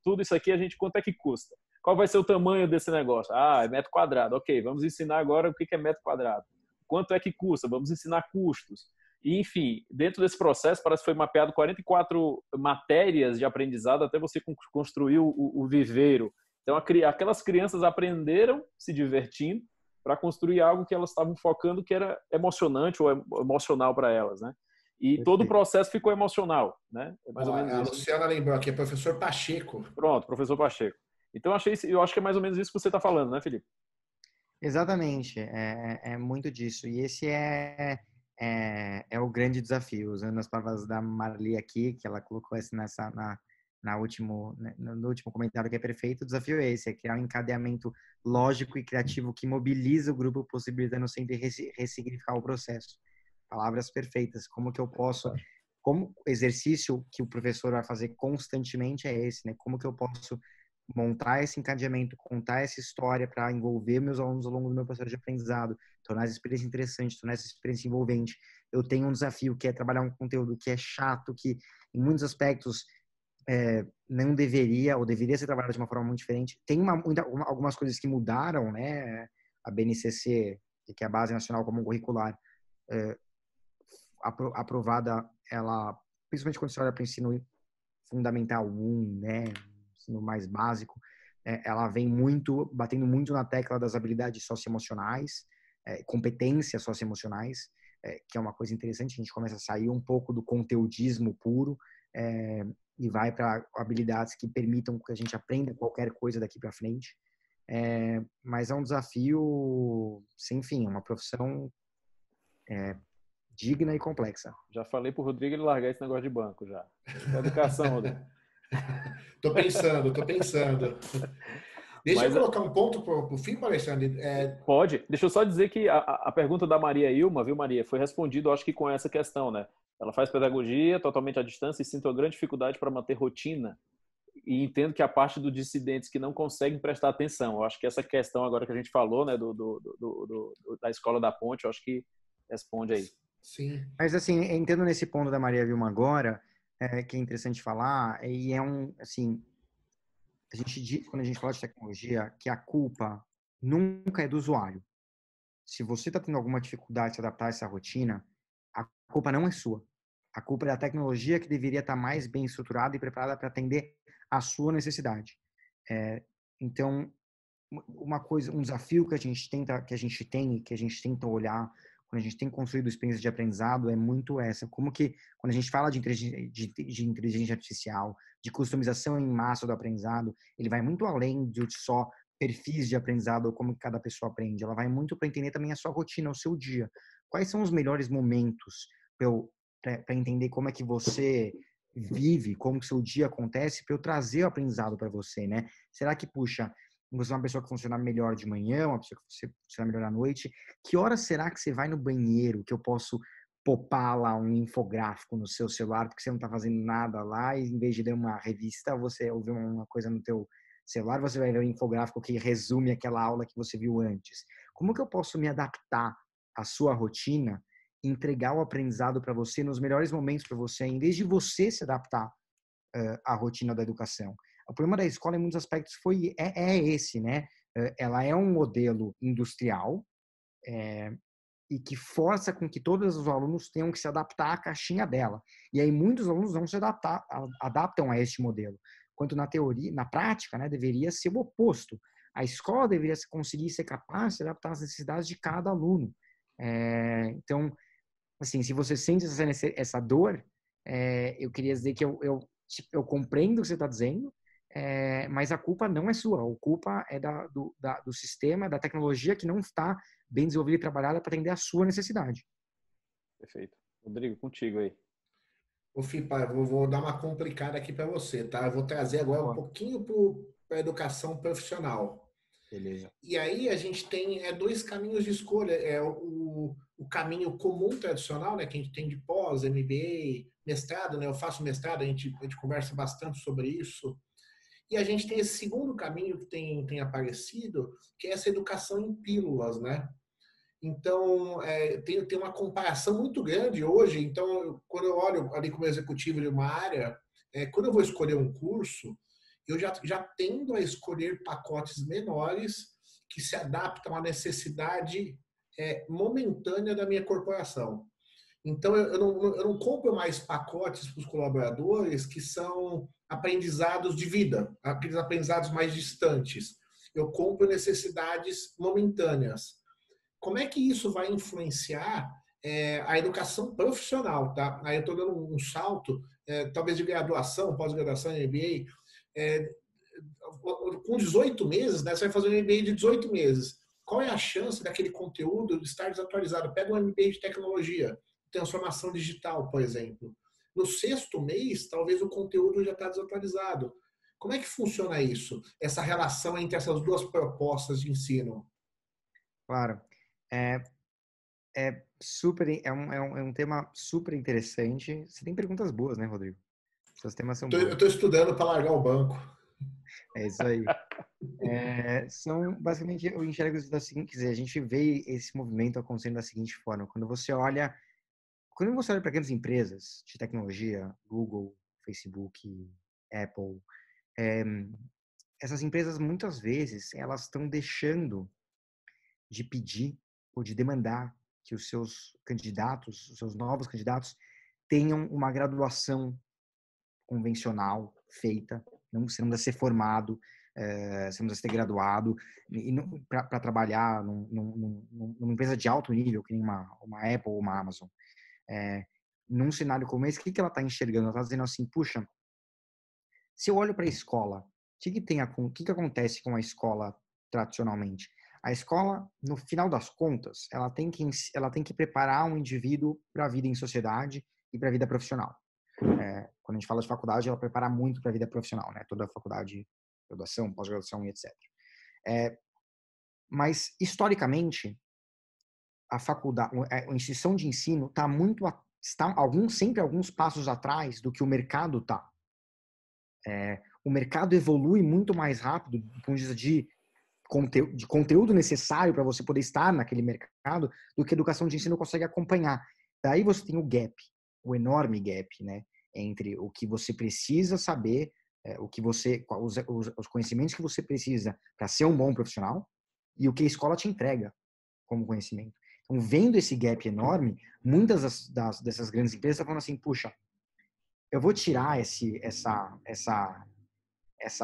tudo isso aqui, quanto é que custa? Qual vai ser o tamanho desse negócio? Ah, é metro quadrado. Ok, vamos ensinar agora o que é metro quadrado. Quanto é que custa? Vamos ensinar custos. E, enfim, dentro desse processo, parece que foi mapeado 44 matérias de aprendizado até você construir o viveiro. Então, aquelas crianças aprenderam se divertindo para construir algo que elas estavam focando que era emocionante ou emocional para elas, né? E perfeito. Todo o processo ficou emocional, né?
É mais ou menos isso. A Luciana lembrou aqui, é professor Pacheco.
Pronto, professor Pacheco. Então, eu acho que é mais ou menos isso que você está falando, né, Felipe?
Exatamente, é muito disso. E esse é o grande desafio, usando as palavras da Marli aqui, que ela colocou no último comentário, que é perfeito. O desafio é esse, é criar um encadeamento lógico e criativo que mobiliza o grupo, possibilitando sempre ressignificar o processo. Palavras perfeitas. Como que eu posso... Como exercício que o professor vai fazer constantemente é esse, né? Como que eu posso montar esse encadeamento, contar essa história para envolver meus alunos ao longo do meu processo de aprendizado, tornar essa experiência interessante, tornar essa experiência envolvente. Eu tenho um desafio que é trabalhar um conteúdo que é chato, que em muitos aspectos não deveria, ou deveria ser trabalhado de uma forma muito diferente. Tem algumas coisas que mudaram, né? A BNCC, que é a Base Nacional Comum Curricular, aprovada, ela, principalmente quando você olha para o ensino fundamental 1, né? Ensino mais básico, ela vem batendo muito na tecla das habilidades socioemocionais, competências socioemocionais, que é uma coisa interessante. A gente começa a sair um pouco do conteudismo puro e vai para habilidades que permitam que a gente aprenda qualquer coisa daqui para frente. Mas é um desafio sem fim, uma profissão digna e complexa.
Já falei pro Rodrigo ele largar esse negócio de banco já. Educação, Rodrigo.
Tô pensando. Deixa eu
Mas
colocar um ponto para o fim, Alexandre.
pode. Deixa eu só dizer que a pergunta da Maria Ilma, viu, Maria, foi respondida, eu acho que com essa questão, né? Ela faz pedagogia totalmente à distância e sinto uma grande dificuldade para manter rotina. E entendo que a parte dos dissidentes que não conseguem prestar atenção. Eu acho que essa questão agora que a gente falou, né, da escola da Ponte, eu acho que responde aí.
Sim.
Mas assim, entendo nesse ponto da Maria Vilma agora, que é interessante falar, e assim, a gente diz, quando a gente fala de tecnologia, que a culpa nunca é do usuário. Se você está tendo alguma dificuldade de se adaptar a essa rotina, a culpa não é sua. A culpa é da tecnologia que deveria estar mais bem estruturada e preparada para atender a sua necessidade. Então, um desafio que a gente tenta olhar quando a gente tem construído experiências de aprendizado é muito essa. Como que, quando a gente fala de inteligência artificial, de customização em massa do aprendizado, ele vai muito além de só perfis de aprendizado ou como cada pessoa aprende. Ela vai muito para entender também a sua rotina, o seu dia. Quais são os melhores momentos para entender como é que você vive, como que o seu dia acontece, para eu trazer o aprendizado para você, né? Será que, puxa, você é uma pessoa que funciona melhor de manhã, uma pessoa que funciona melhor à noite? Que hora será que você vai no banheiro que eu posso popar lá um infográfico no seu celular porque você não está fazendo nada lá e em vez de ler uma revista, você ouvir uma coisa no teu celular, você vai ver um infográfico que resume aquela aula que você viu antes. Como que eu posso me adaptar à sua rotina e entregar o aprendizado para você nos melhores momentos para você, em vez de você se adaptar à rotina da educação? O problema da escola, em muitos aspectos, é esse, né? Ela é um modelo industrial e que força com que todos os alunos tenham que se adaptar à caixinha dela. E aí muitos alunos não se adaptam a este modelo. Enquanto na teoria, na prática, né, deveria ser o oposto. A escola deveria conseguir ser capaz de se adaptar às necessidades de cada aluno. Então, assim, se você sente essa dor, eu queria dizer que eu compreendo o que você está dizendo, mas a culpa não é sua. A culpa é do sistema, da tecnologia que não está bem desenvolvida e trabalhada para atender a sua necessidade.
Perfeito. Rodrigo, contigo aí.
Ô, Fipa, eu vou dar uma complicada aqui para você, tá? Eu vou trazer agora um pouquinho para a educação profissional.
Beleza.
E aí a gente tem dois caminhos de escolha. O caminho comum tradicional, né, que a gente tem de pós, MBA, mestrado, né? Eu faço mestrado, a gente conversa bastante sobre isso. E a gente tem esse segundo caminho que tem aparecido, que é essa educação em pílulas, né? Então, tem uma comparação muito grande hoje. Então, quando eu olho ali como executivo de uma área, quando eu vou escolher um curso, eu já tendo a escolher pacotes menores que se adaptam à necessidade momentânea da minha corporação. Então, eu não compro mais pacotes para os colaboradores que são aprendizados de vida, aqueles aprendizados mais distantes. Eu compro necessidades momentâneas. Como é que isso vai influenciar a educação profissional, tá? Aí eu estou dando um salto, talvez de graduação, pós-graduação, MBA. Com 18 meses, né, você vai fazer um MBA de 18 meses. Qual é a chance daquele conteúdo estar desatualizado? Pega um MBA de tecnologia, transformação digital, por exemplo. No sexto mês, talvez o conteúdo já está desatualizado. Como é que funciona isso? Essa relação entre essas duas propostas de ensino?
Claro. É um tema super interessante. Você tem perguntas boas, né, Rodrigo? Seus temas são
Eu
bons.
estou estudando para largar o banco.
É isso aí. Basicamente, eu enxergo isso da seguinte, quer dizer, a gente vê esse movimento acontecendo da seguinte forma. Quando você olha para grandes empresas de tecnologia, Google, Facebook, Apple, é, essas empresas, muitas vezes, elas estão deixando de pedir ou de demandar que os seus novos candidatos, tenham uma graduação convencional feita. Você não precisa ser formado, você não precisa ser graduado para trabalhar numa empresa de alto nível, que nem uma Apple ou uma Amazon. Num cenário como esse, o que ela está enxergando? Ela está dizendo assim, puxa, se eu olho para a escola, o que acontece com a escola tradicionalmente? A escola, no final das contas, ela tem que preparar um indivíduo para a vida em sociedade e para a vida profissional. Quando a gente fala de faculdade, ela prepara muito para a vida profissional, né? Toda a faculdade, graduação, pós-graduação e etc. Mas, historicamente, a faculdade, a instituição de ensino está sempre alguns passos atrás do que o mercado está. O mercado evolui muito mais rápido do ponto de vista de conteúdo necessário para você poder estar naquele mercado do que a educação de ensino consegue acompanhar. Daí você tem o gap, o enorme gap, né, entre o que você precisa saber, os conhecimentos que você precisa para ser um bom profissional e o que a escola te entrega como conhecimento. Então, vendo esse gap enorme, muitas dessas grandes empresas estão falando assim, puxa, eu vou tirar essa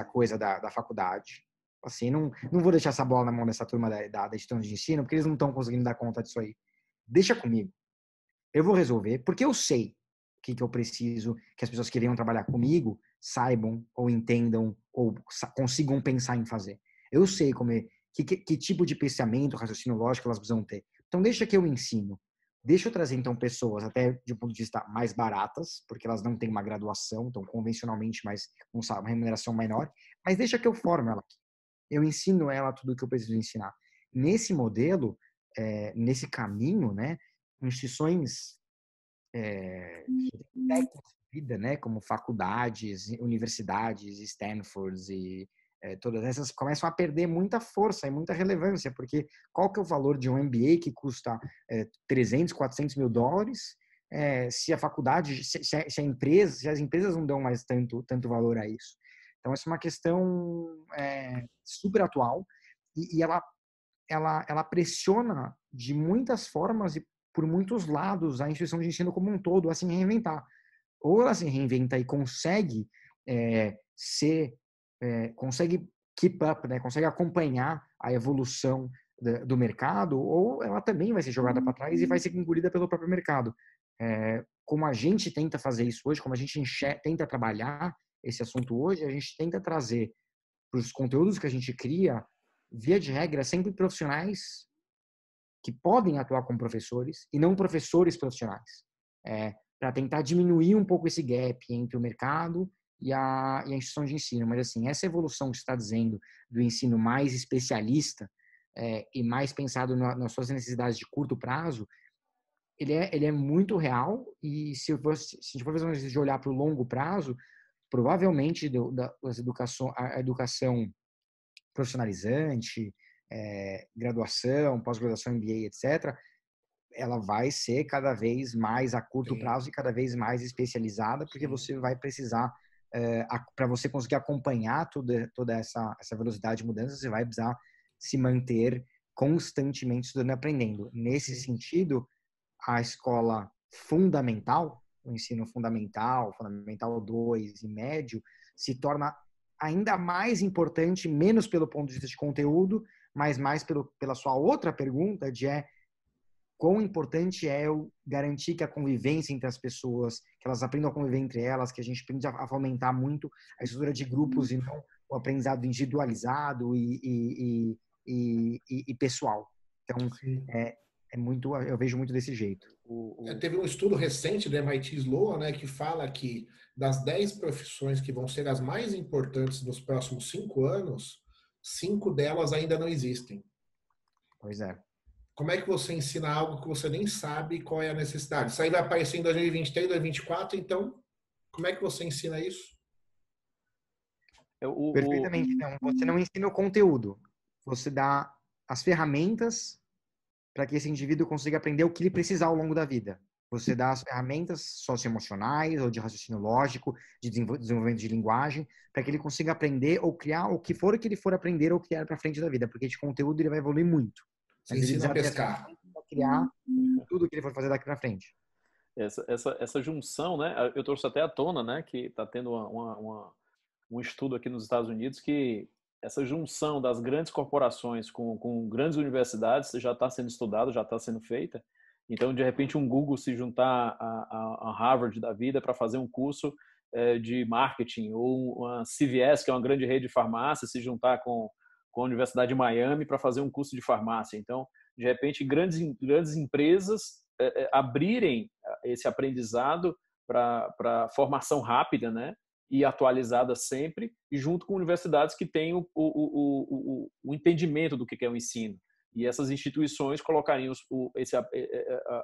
coisa da faculdade. Assim, não vou deixar essa bola na mão dessa turma da gestão de ensino, porque eles não estão conseguindo dar conta disso aí. Deixa comigo. Eu vou resolver, porque eu sei o que eu preciso que as pessoas que venham trabalhar comigo saibam, ou entendam, ou consigam pensar em fazer. Eu sei que tipo de pensamento, raciocínio lógico elas precisam ter. Então, deixa que eu ensino. Deixa eu trazer, então, pessoas até de um ponto de vista mais baratas, porque elas não têm uma graduação, então, convencionalmente, mais uma remuneração menor, mas deixa que eu forme ela aqui. Eu ensino ela tudo o que eu preciso ensinar. Nesse modelo, nesse caminho, né, instituições técnicas de vida, né, como faculdades, universidades, Stanford e todas essas começam a perder muita força e muita relevância, porque qual que é o valor de um MBA que custa 300, 400 mil dólares, se a faculdade, se as empresas não dão mais tanto valor a isso. Então, essa é uma questão super atual e ela pressiona de muitas formas e por muitos lados a instituição de ensino como um todo a se reinventar. Ou ela se reinventa e consegue consegue keep up, né? Consegue acompanhar a evolução do mercado, ou ela também vai ser jogada para trás e vai ser engolida pelo próprio mercado. Como a gente tenta fazer isso hoje, como a gente tenta trabalhar esse assunto hoje, a gente tenta trazer para os conteúdos que a gente cria, via de regra, sempre profissionais que podem atuar como professores e não professores profissionais, para tentar diminuir um pouco esse gap entre o mercado e a instituição de ensino. Mas, assim, essa evolução que você está dizendo do ensino mais especialista e mais pensado nas suas necessidades de curto prazo, ele é muito real e se a gente for fazer um exercício de olhar para o longo prazo, provavelmente a educação profissionalizante, graduação, pós-graduação, MBA, etc., ela vai ser cada vez mais a curto prazo e cada vez mais especializada, porque você vai precisar, para você conseguir acompanhar toda essa velocidade de mudança, você vai precisar se manter constantemente estudando e aprendendo. Nesse sentido, a escola fundamental, o ensino fundamental 2 e médio, se torna ainda mais importante, menos pelo ponto de vista de conteúdo, mas mais pela sua outra pergunta quão importante é eu garantir que a convivência entre as pessoas, que elas aprendam a conviver entre elas, que a gente aprenda a fomentar muito a estrutura de grupos e não o aprendizado individualizado e pessoal. Então, eu vejo muito desse jeito.
Teve um estudo recente do MIT Sloan, né, que fala que das 10 profissões que vão ser as mais importantes nos próximos 5 anos, 5 delas ainda não existem.
Pois é.
Como é que você ensina algo que você nem sabe qual é a necessidade? Isso aí vai aparecer em 2023, 2024, então como é que você ensina isso?
Perfeitamente. Então, você não ensina o conteúdo, você dá as ferramentas para que esse indivíduo consiga aprender o que ele precisar ao longo da vida. Você dá as ferramentas socioemocionais ou de raciocínio lógico, de desenvolvimento de linguagem, para que ele consiga aprender ou criar o que for que ele for aprender ou criar para frente da vida, porque de conteúdo ele vai evoluir muito.
Você ensina a pescar.
Para criar tudo que ele for fazer daqui para frente.
Essa junção, né? Eu trouxe até à tona, né? Que está tendo um estudo aqui nos Estados Unidos que essa junção das grandes corporações com grandes universidades já está sendo estudada, já está sendo feita. Então, de repente, um Google se juntar a Harvard da vida para fazer um curso de marketing, ou uma CVS, que é uma grande rede de farmácia, se juntar com a Universidade de Miami para fazer um curso de farmácia. Então, de repente, grandes empresas abrirem esse aprendizado para formação rápida, né? e atualizada sempre, e junto com universidades que têm o entendimento do que é o ensino. E essas instituições colocariam a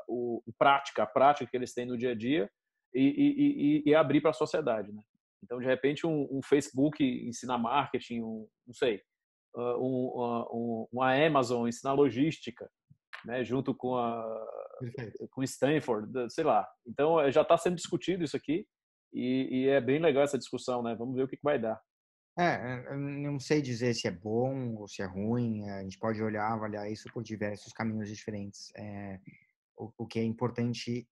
prática que eles têm no dia a dia e abrir para a sociedade, né? Então, de repente, um Facebook ensina marketing, não sei, uma Amazon ensina logística, né? Junto com Stanford, sei lá. Então, já está sendo discutido isso aqui e é bem legal essa discussão, né? Vamos ver o que vai dar.
Eu não sei dizer se é bom ou se é ruim. A gente pode avaliar isso por diversos caminhos diferentes. O que é importante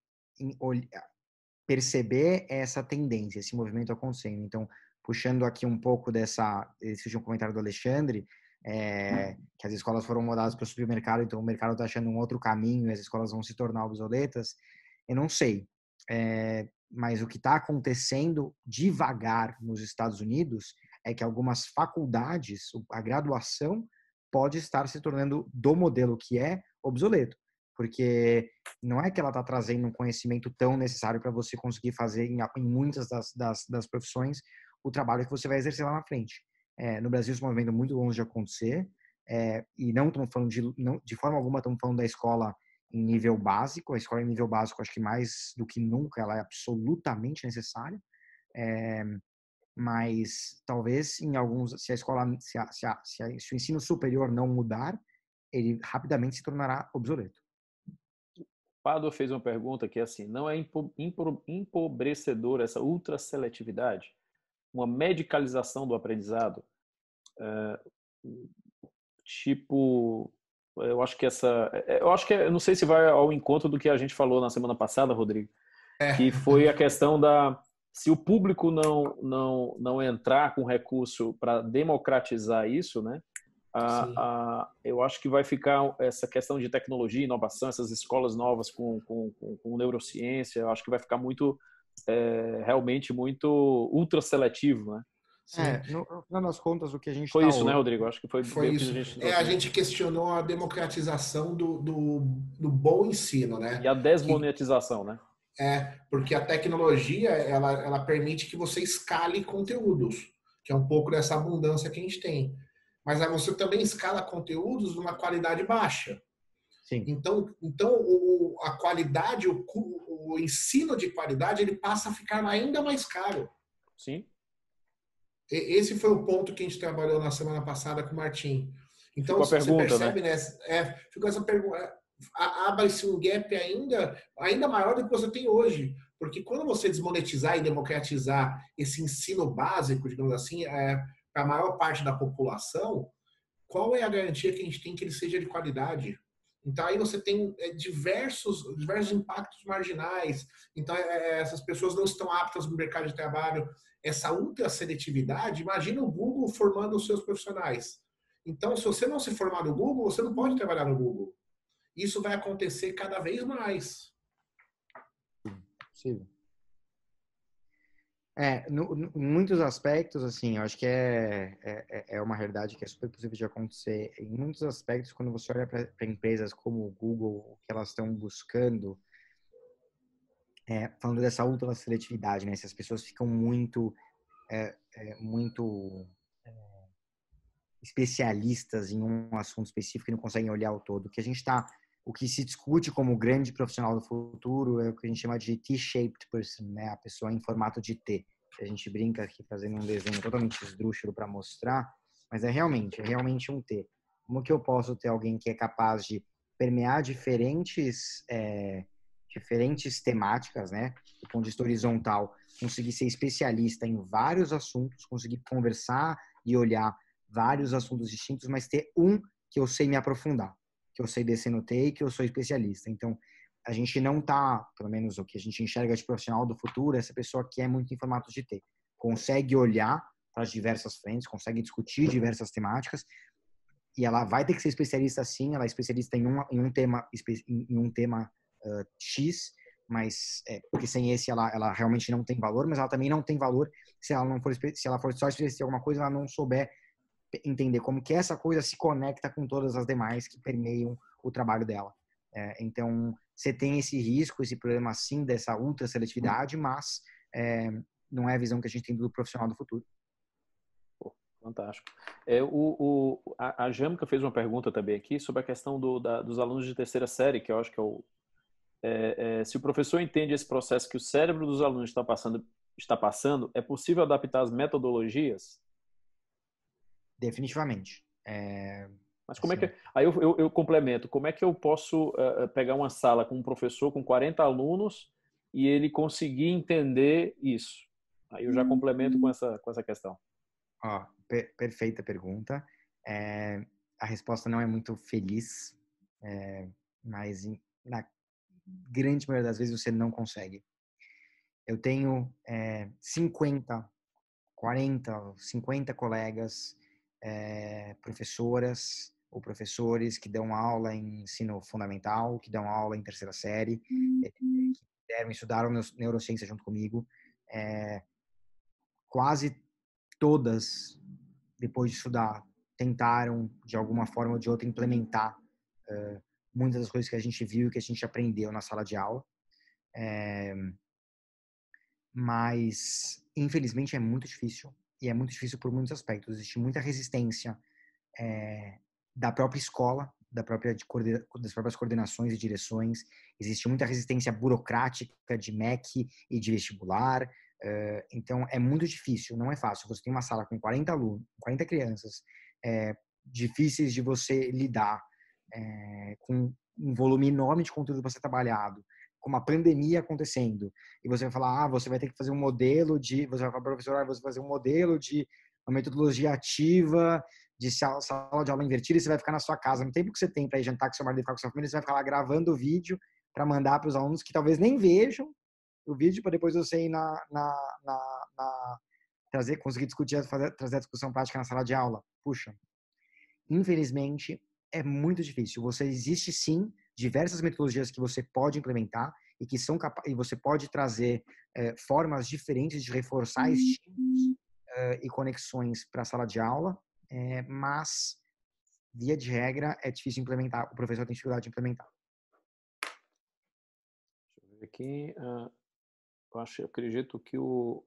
perceber essa tendência, esse movimento acontecendo. Então, puxando aqui um pouco desse último comentário do Alexandre, que as escolas foram mudadas para o supermercado, então o mercado está achando um outro caminho e as escolas vão se tornar obsoletas. Eu não sei. Mas o que está acontecendo devagar nos Estados Unidos é que algumas faculdades, a graduação pode estar se tornando do modelo que é obsoleto, porque não é que ela está trazendo um conhecimento tão necessário para você conseguir fazer em muitas das profissões o trabalho que você vai exercer lá na frente. No Brasil, esse movimento é muito longe de acontecer, e não estamos falando de forma alguma, estamos falando da escola em nível básico. A escola em nível básico, acho que mais do que nunca, ela é absolutamente necessária. Mas talvez em alguns, se o ensino superior não mudar, ele rapidamente se tornará obsoleto.
Pádua fez uma pergunta que é assim: não é empobrecedor essa ultraseletividade? Uma medicalização do aprendizado? Eu acho que eu não sei se vai ao encontro do que a gente falou na semana passada, Rodrigo, que foi a questão se o público não entrar com recurso para democratizar isso, né? Eu acho que vai ficar essa questão de tecnologia, inovação, essas escolas novas com neurociência, eu acho que vai ficar realmente muito ultra seletivo, né?
No final das contas, o que a gente
foi isso, né, Rodrigo? Acho que foi
isso. A gente questionou a democratização do bom ensino, né?
E a desmonetização, né?
Porque a tecnologia, ela permite que você escale conteúdos, que é um pouco dessa abundância que a gente tem. Mas aí você também escala conteúdos numa qualidade baixa.
Sim.
Então a qualidade, o ensino de qualidade, ele passa a ficar ainda mais caro.
Sim.
Esse foi o ponto que a gente trabalhou na semana passada com o Martim. Então,
você percebe,
né? Ficou essa pergunta. Abre-se um gap ainda maior do que você tem hoje. Porque quando você desmonetizar e democratizar esse ensino básico, digamos assim, para a maior parte da população, qual é a garantia que a gente tem que ele seja de qualidade? Então, aí você tem diversos impactos marginais. Então, essas pessoas não estão aptas no mercado de trabalho. Essa ultra-seletividade, imagina o Google formando os seus profissionais. Então, se você não se formar no Google, você não pode trabalhar no Google. Isso vai acontecer cada vez mais.
Sim. Em muitos aspectos, assim, eu acho que é uma realidade que é super possível de acontecer. Em muitos aspectos, quando você olha para empresas como o Google, o que elas estão buscando, falando dessa ultra seletividade, né? Se as pessoas ficam muito especialistas em um assunto específico e não conseguem olhar o todo. O que se discute como grande profissional do futuro é o que a gente chama de T-shaped person, né? A pessoa em formato de T. A gente brinca aqui fazendo um desenho totalmente esdrúxulo para mostrar, mas é realmente um T. Como que eu posso ter alguém que é capaz de permear diferentes temáticas, né? Do ponto de vista horizontal, conseguir ser especialista em vários assuntos, conseguir conversar e olhar vários assuntos distintos, mas ter um que eu sei me aprofundar, que eu sei descer no T e que eu sou especialista. Então, a gente não tá, pelo menos o que a gente enxerga de profissional do futuro, essa pessoa que é muito em formato de T. Consegue olhar para as diversas frentes, consegue discutir diversas temáticas, e ela vai ter que ser especialista sim, ela é especialista em um tema X, mas porque sem esse ela realmente não tem valor, mas ela também não tem valor se ela for só especialista em alguma coisa, ela não souber entender como que essa coisa se conecta com todas as demais que permeiam o trabalho dela. Então, você tem esse risco, esse problema sim dessa ultra seletividade, mas não é a visão que a gente tem do profissional do futuro.
Fantástico. A Jâmica fez uma pergunta também aqui sobre a questão dos alunos de terceira série, que eu acho que se o professor entende esse processo que o cérebro dos alunos está passando, é possível adaptar as metodologias?
Definitivamente.
Mas como é
assim,
que... Aí eu complemento. Como é que eu posso pegar uma sala com um professor com 40 alunos e ele conseguir entender isso? Aí eu já complemento com essa questão.
Perfeita pergunta. A resposta não é muito feliz, mas na grande maioria das vezes você não consegue. Eu tenho 50, 40, 50 colegas, professoras ou professores que dão aula em ensino fundamental, que dão aula em terceira série, que estudaram neurociência junto comigo. Quase todas, depois de estudar, tentaram, de alguma forma ou de outra, implementar muitas das coisas que a gente viu e que a gente aprendeu na sala de aula. Mas, infelizmente, é muito difícil. E é muito difícil por muitos aspectos. Existe muita resistência da própria escola, das próprias coordenações e direções. Existe muita resistência burocrática de MEC e de vestibular. Então, é muito difícil, não é fácil. Você tem uma sala com 40 alunos, 40 crianças, difíceis de você lidar, com um volume enorme de conteúdo para ser trabalhado, com uma pandemia acontecendo, e você vai falar, você vai ter que fazer um modelo você vai falar para o professor, você vai fazer um modelo de uma metodologia ativa, de sala de aula invertida, e você vai ficar na sua casa. No tempo que você tem para ir jantar com seu marido e ficar com sua família, você vai ficar lá gravando o vídeo para mandar para os alunos que talvez nem vejam o vídeo, para depois você ir conseguir discutir, trazer a discussão prática na sala de aula. Puxa, infelizmente, é muito difícil. Existe sim diversas metodologias que você pode implementar e que e você pode trazer formas diferentes de reforçar estímulos e conexões para a sala de aula, mas via de regra é difícil implementar. O professor tem dificuldade de implementar.
Deixa eu ver aqui. Eu acredito que o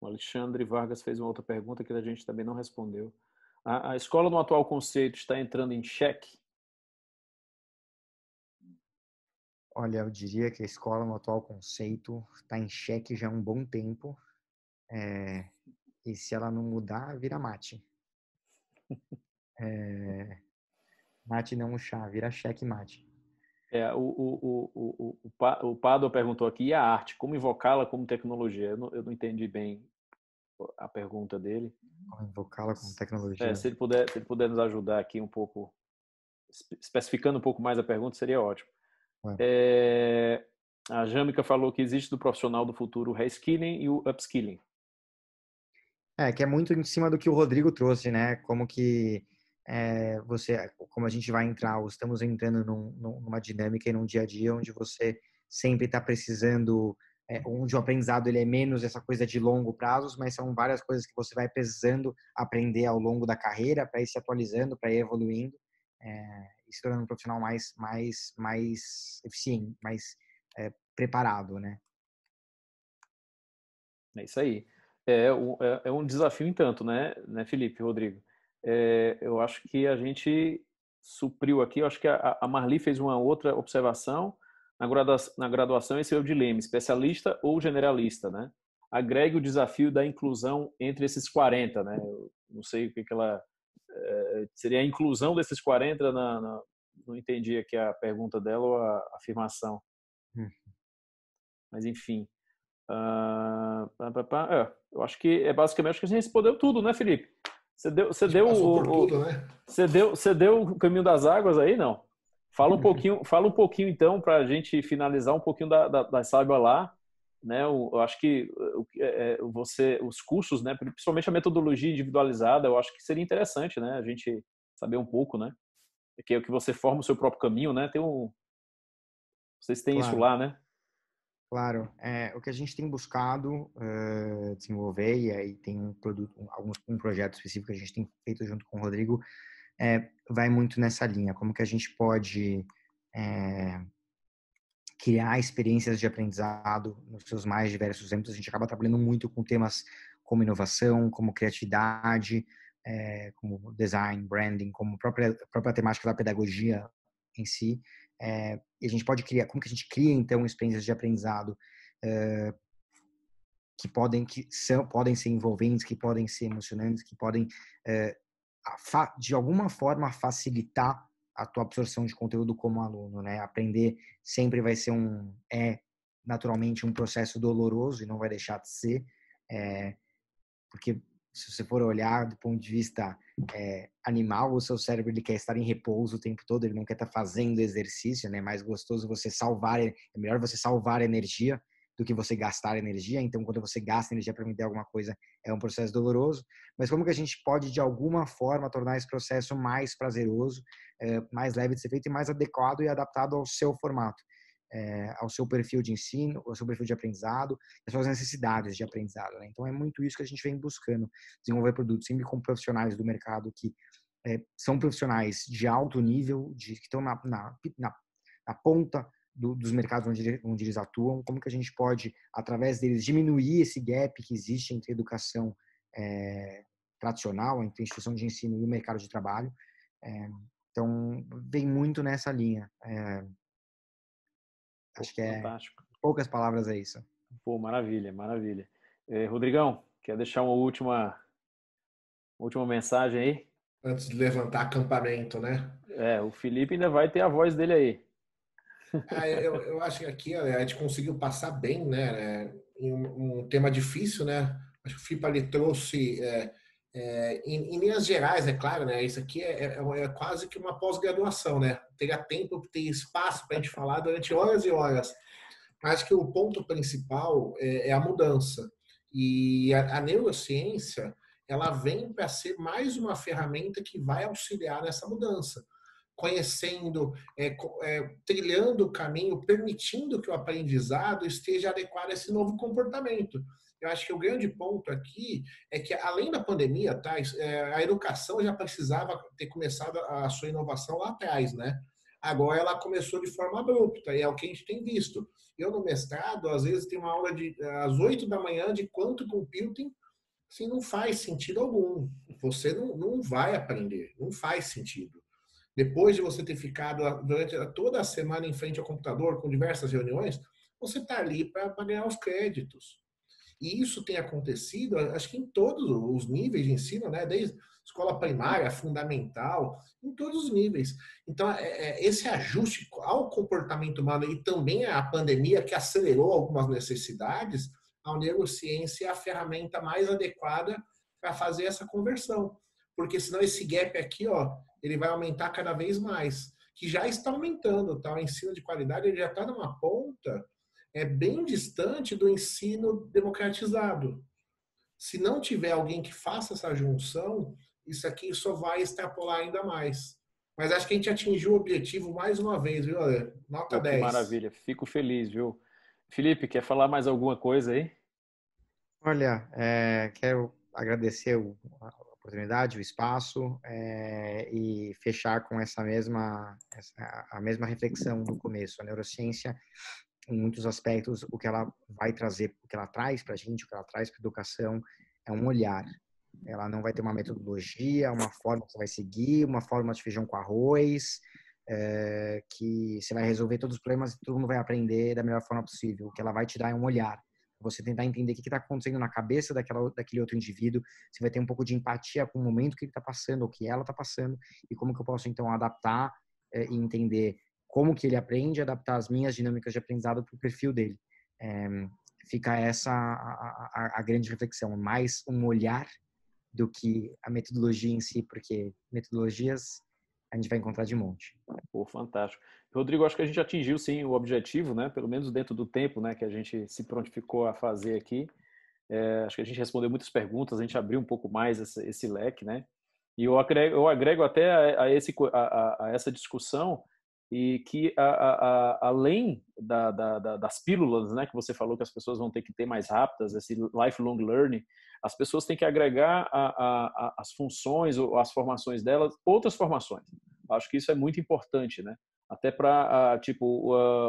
Alexandre Vargas fez uma outra pergunta que a gente também não respondeu. A escola no atual conceito está entrando em xeque?
Olha, eu diria que a escola no atual conceito está em xeque já há um bom tempo. E se ela não mudar, vira mate. Mate não o chá, vira cheque mate.
O Pádua perguntou aqui, e a arte? Como invocá-la como tecnologia? Eu não entendi bem a pergunta dele.
Como invocá-la como tecnologia?
Se ele puder nos ajudar aqui um pouco, especificando um pouco mais a pergunta, seria ótimo. A Jâmica falou que existe do profissional do futuro o reskilling e o upskilling.
Que é muito em cima do que o Rodrigo trouxe, né? Como que como a gente vai estamos entrando numa dinâmica e num dia a dia onde você sempre está precisando, onde o aprendizado ele é menos essa coisa de longo prazos, mas são várias coisas que você vai precisando aprender ao longo da carreira para ir se atualizando, para ir evoluindo, e se tornando um profissional mais eficiente, mais preparado, né?
É isso aí. É um desafio em tanto, né, Felipe, Rodrigo? Eu acho que a gente supriu aqui, eu acho que a Marli fez uma outra observação. Na graduação, esse é o dilema, especialista ou generalista, né? Agregue o desafio da inclusão entre esses 40, né? Eu não sei o que ela... seria a inclusão desses 40 não entendi aqui a pergunta dela ou a afirmação. Mas, enfim. Eu acho que basicamente que a gente respondeu tudo, né, Felipe? Você deu o caminho das águas aí, não? Fala um pouquinho então, para a gente finalizar um pouquinho da Saiba Lá, né? Eu acho que os cursos, né, principalmente a metodologia individualizada, eu acho que seria interessante, né, a gente saber um pouco, né? Que é o que você forma o seu próprio caminho, né? Vocês têm isso lá, né?
Claro, o que a gente tem buscado desenvolver, e aí tem um projeto específico que a gente tem feito junto com o Rodrigo, vai muito nessa linha, como que a gente pode criar experiências de aprendizado nos seus mais diversos âmbitos. A gente acaba trabalhando muito com temas como inovação, como criatividade, como design, branding, como a própria temática da pedagogia em si. E a gente pode criar, como que a gente cria, então, experiências de aprendizado que podem ser envolventes, que podem ser emocionantes, que podem, de alguma forma, facilitar a tua absorção de conteúdo como aluno, né? Aprender sempre vai ser naturalmente um processo doloroso e não vai deixar de ser, porque se você for olhar do ponto de vista animal, o seu cérebro ele quer estar em repouso o tempo todo, ele não quer estar fazendo exercício, né? É mais gostoso você é melhor você salvar energia do que você gastar energia. Então, quando você gasta energia para vender alguma coisa, é um processo doloroso. Mas como que a gente pode, de alguma forma, tornar esse processo mais prazeroso, mais leve de ser feito e mais adequado e adaptado ao seu formato, ao seu perfil de ensino, ao seu perfil de aprendizado, às suas necessidades de aprendizado, né? Então, é muito isso que a gente vem buscando, desenvolver produtos sempre com profissionais do mercado que são profissionais de alto nível, que estão na ponta dos mercados onde eles atuam, como que a gente pode, através deles, diminuir esse gap que existe entre a educação tradicional, entre a instituição de ensino e o mercado de trabalho. Então, vem muito nessa linha. Acho que
fantástico.
Poucas palavras é isso.
Pô, maravilha, maravilha. Rodrigão, quer deixar uma última mensagem aí?
Antes de levantar acampamento, né?
O Felipe ainda vai ter a voz dele aí.
Eu acho que aqui a gente conseguiu passar bem, né? Em um tema difícil, né? Acho que o Filipe ali trouxe, em linhas gerais, é claro, né? Isso aqui é quase que uma pós-graduação, né? Teria tempo, ter espaço para a gente falar durante horas e horas. Acho que o ponto principal é a mudança. E a neurociência, ela vem para ser mais uma ferramenta que vai auxiliar nessa mudança, conhecendo, trilhando o caminho, permitindo que o aprendizado esteja adequado a esse novo comportamento. Eu acho que o grande ponto aqui é que, além da pandemia, tá, a educação já precisava ter começado a sua inovação lá atrás, né? Agora ela começou de forma abrupta, e é o que a gente tem visto. Eu, no mestrado, às vezes tem uma aula às 8 da manhã de quantum computing, assim, não faz sentido algum. Você não vai aprender, não faz sentido. Depois de você ter ficado durante toda a semana em frente ao computador com diversas reuniões, você está ali para ganhar os créditos. E isso tem acontecido, acho que em todos os níveis de ensino, né? Desde escola primária, fundamental, em todos os níveis. Então, esse ajuste ao comportamento humano e também a pandemia que acelerou algumas necessidades, a neurociência é a ferramenta mais adequada para fazer essa conversão. Porque senão esse gap aqui, ó, ele vai aumentar cada vez mais, que já está aumentando, tá? O ensino de qualidade ele já está numa ponta bem distante do ensino democratizado. Se não tiver alguém que faça essa junção, isso aqui só vai extrapolar ainda mais. Mas acho que a gente atingiu o objetivo mais uma vez, viu, Ale? Nota 10.
Que maravilha, fico feliz, viu? Felipe, quer falar mais alguma coisa aí?
Olha, quero agradecer a oportunidade, o espaço e fechar com a mesma reflexão do começo. A neurociência, em muitos aspectos, o que ela vai trazer, o que ela traz para a gente, o que ela traz para a educação é um olhar. Ela não vai ter uma metodologia, uma forma que você vai seguir, uma forma de feijão com arroz, que você vai resolver todos os problemas e todo mundo vai aprender da melhor forma possível. O que ela vai te dar é um olhar. Você tentar entender o que está acontecendo na cabeça daquele outro indivíduo, você vai ter um pouco de empatia com o momento que ele está passando, ou que ela está passando, e como que eu posso, então, adaptar e entender como que ele aprende, adaptar as minhas dinâmicas de aprendizado para o perfil dele. Fica essa a grande reflexão, mais um olhar do que a metodologia em si, porque metodologias a gente vai encontrar de monte.
Pô, fantástico. Rodrigo, acho que a gente atingiu sim o objetivo, né? Pelo menos dentro do tempo, né, que a gente se prontificou a fazer aqui. Acho que a gente respondeu muitas perguntas, a gente abriu um pouco mais esse leque, né? E eu agrego até a essa discussão e que além das pílulas, né, que você falou que as pessoas vão ter que ter mais rápidas, esse lifelong learning, as pessoas têm que agregar as funções ou as formações delas, outras formações. Acho que isso é muito importante, né? Até para,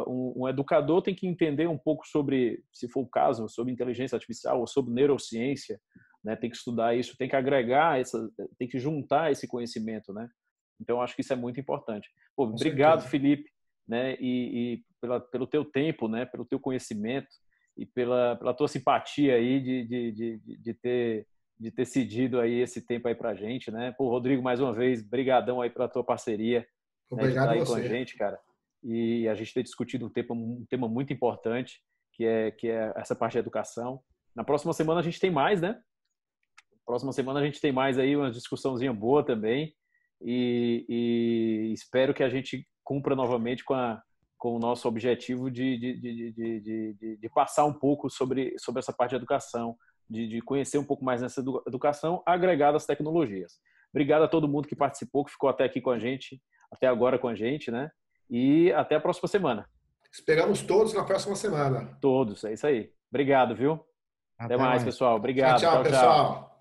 um educador tem que entender um pouco sobre, se for o caso, sobre inteligência artificial ou sobre neurociência, né? Tem que estudar isso, tem que agregar, tem que juntar esse conhecimento, né? Então, acho que isso é muito importante. Pô, obrigado, Felipe, né? E pelo teu tempo, né? Pelo teu conhecimento e pela tua simpatia aí de ter cedido aí esse tempo aí pra gente, né? Pô, Rodrigo, mais uma vez, brigadão aí pela tua parceria, né, de estar
Obrigado
aí
a
com a
você.
gente, cara. E a gente ter discutido um tema muito importante, que é essa parte da educação. Na próxima semana a gente tem mais, né? Próxima semana a gente tem mais aí uma discussãozinha boa também. E espero que a gente cumpra novamente com o nosso objetivo de passar um pouco sobre essa parte de educação, de conhecer um pouco mais nessa educação agregada às tecnologias. Obrigado a todo mundo que participou, que ficou até aqui com a gente, até agora com a gente, né? E até a próxima semana.
Esperamos todos na próxima semana.
Todos, é isso aí. Obrigado, viu? Até mais, pessoal.
Tchau,
Obrigado.
tchau,
Tchau, tchau.
pessoal.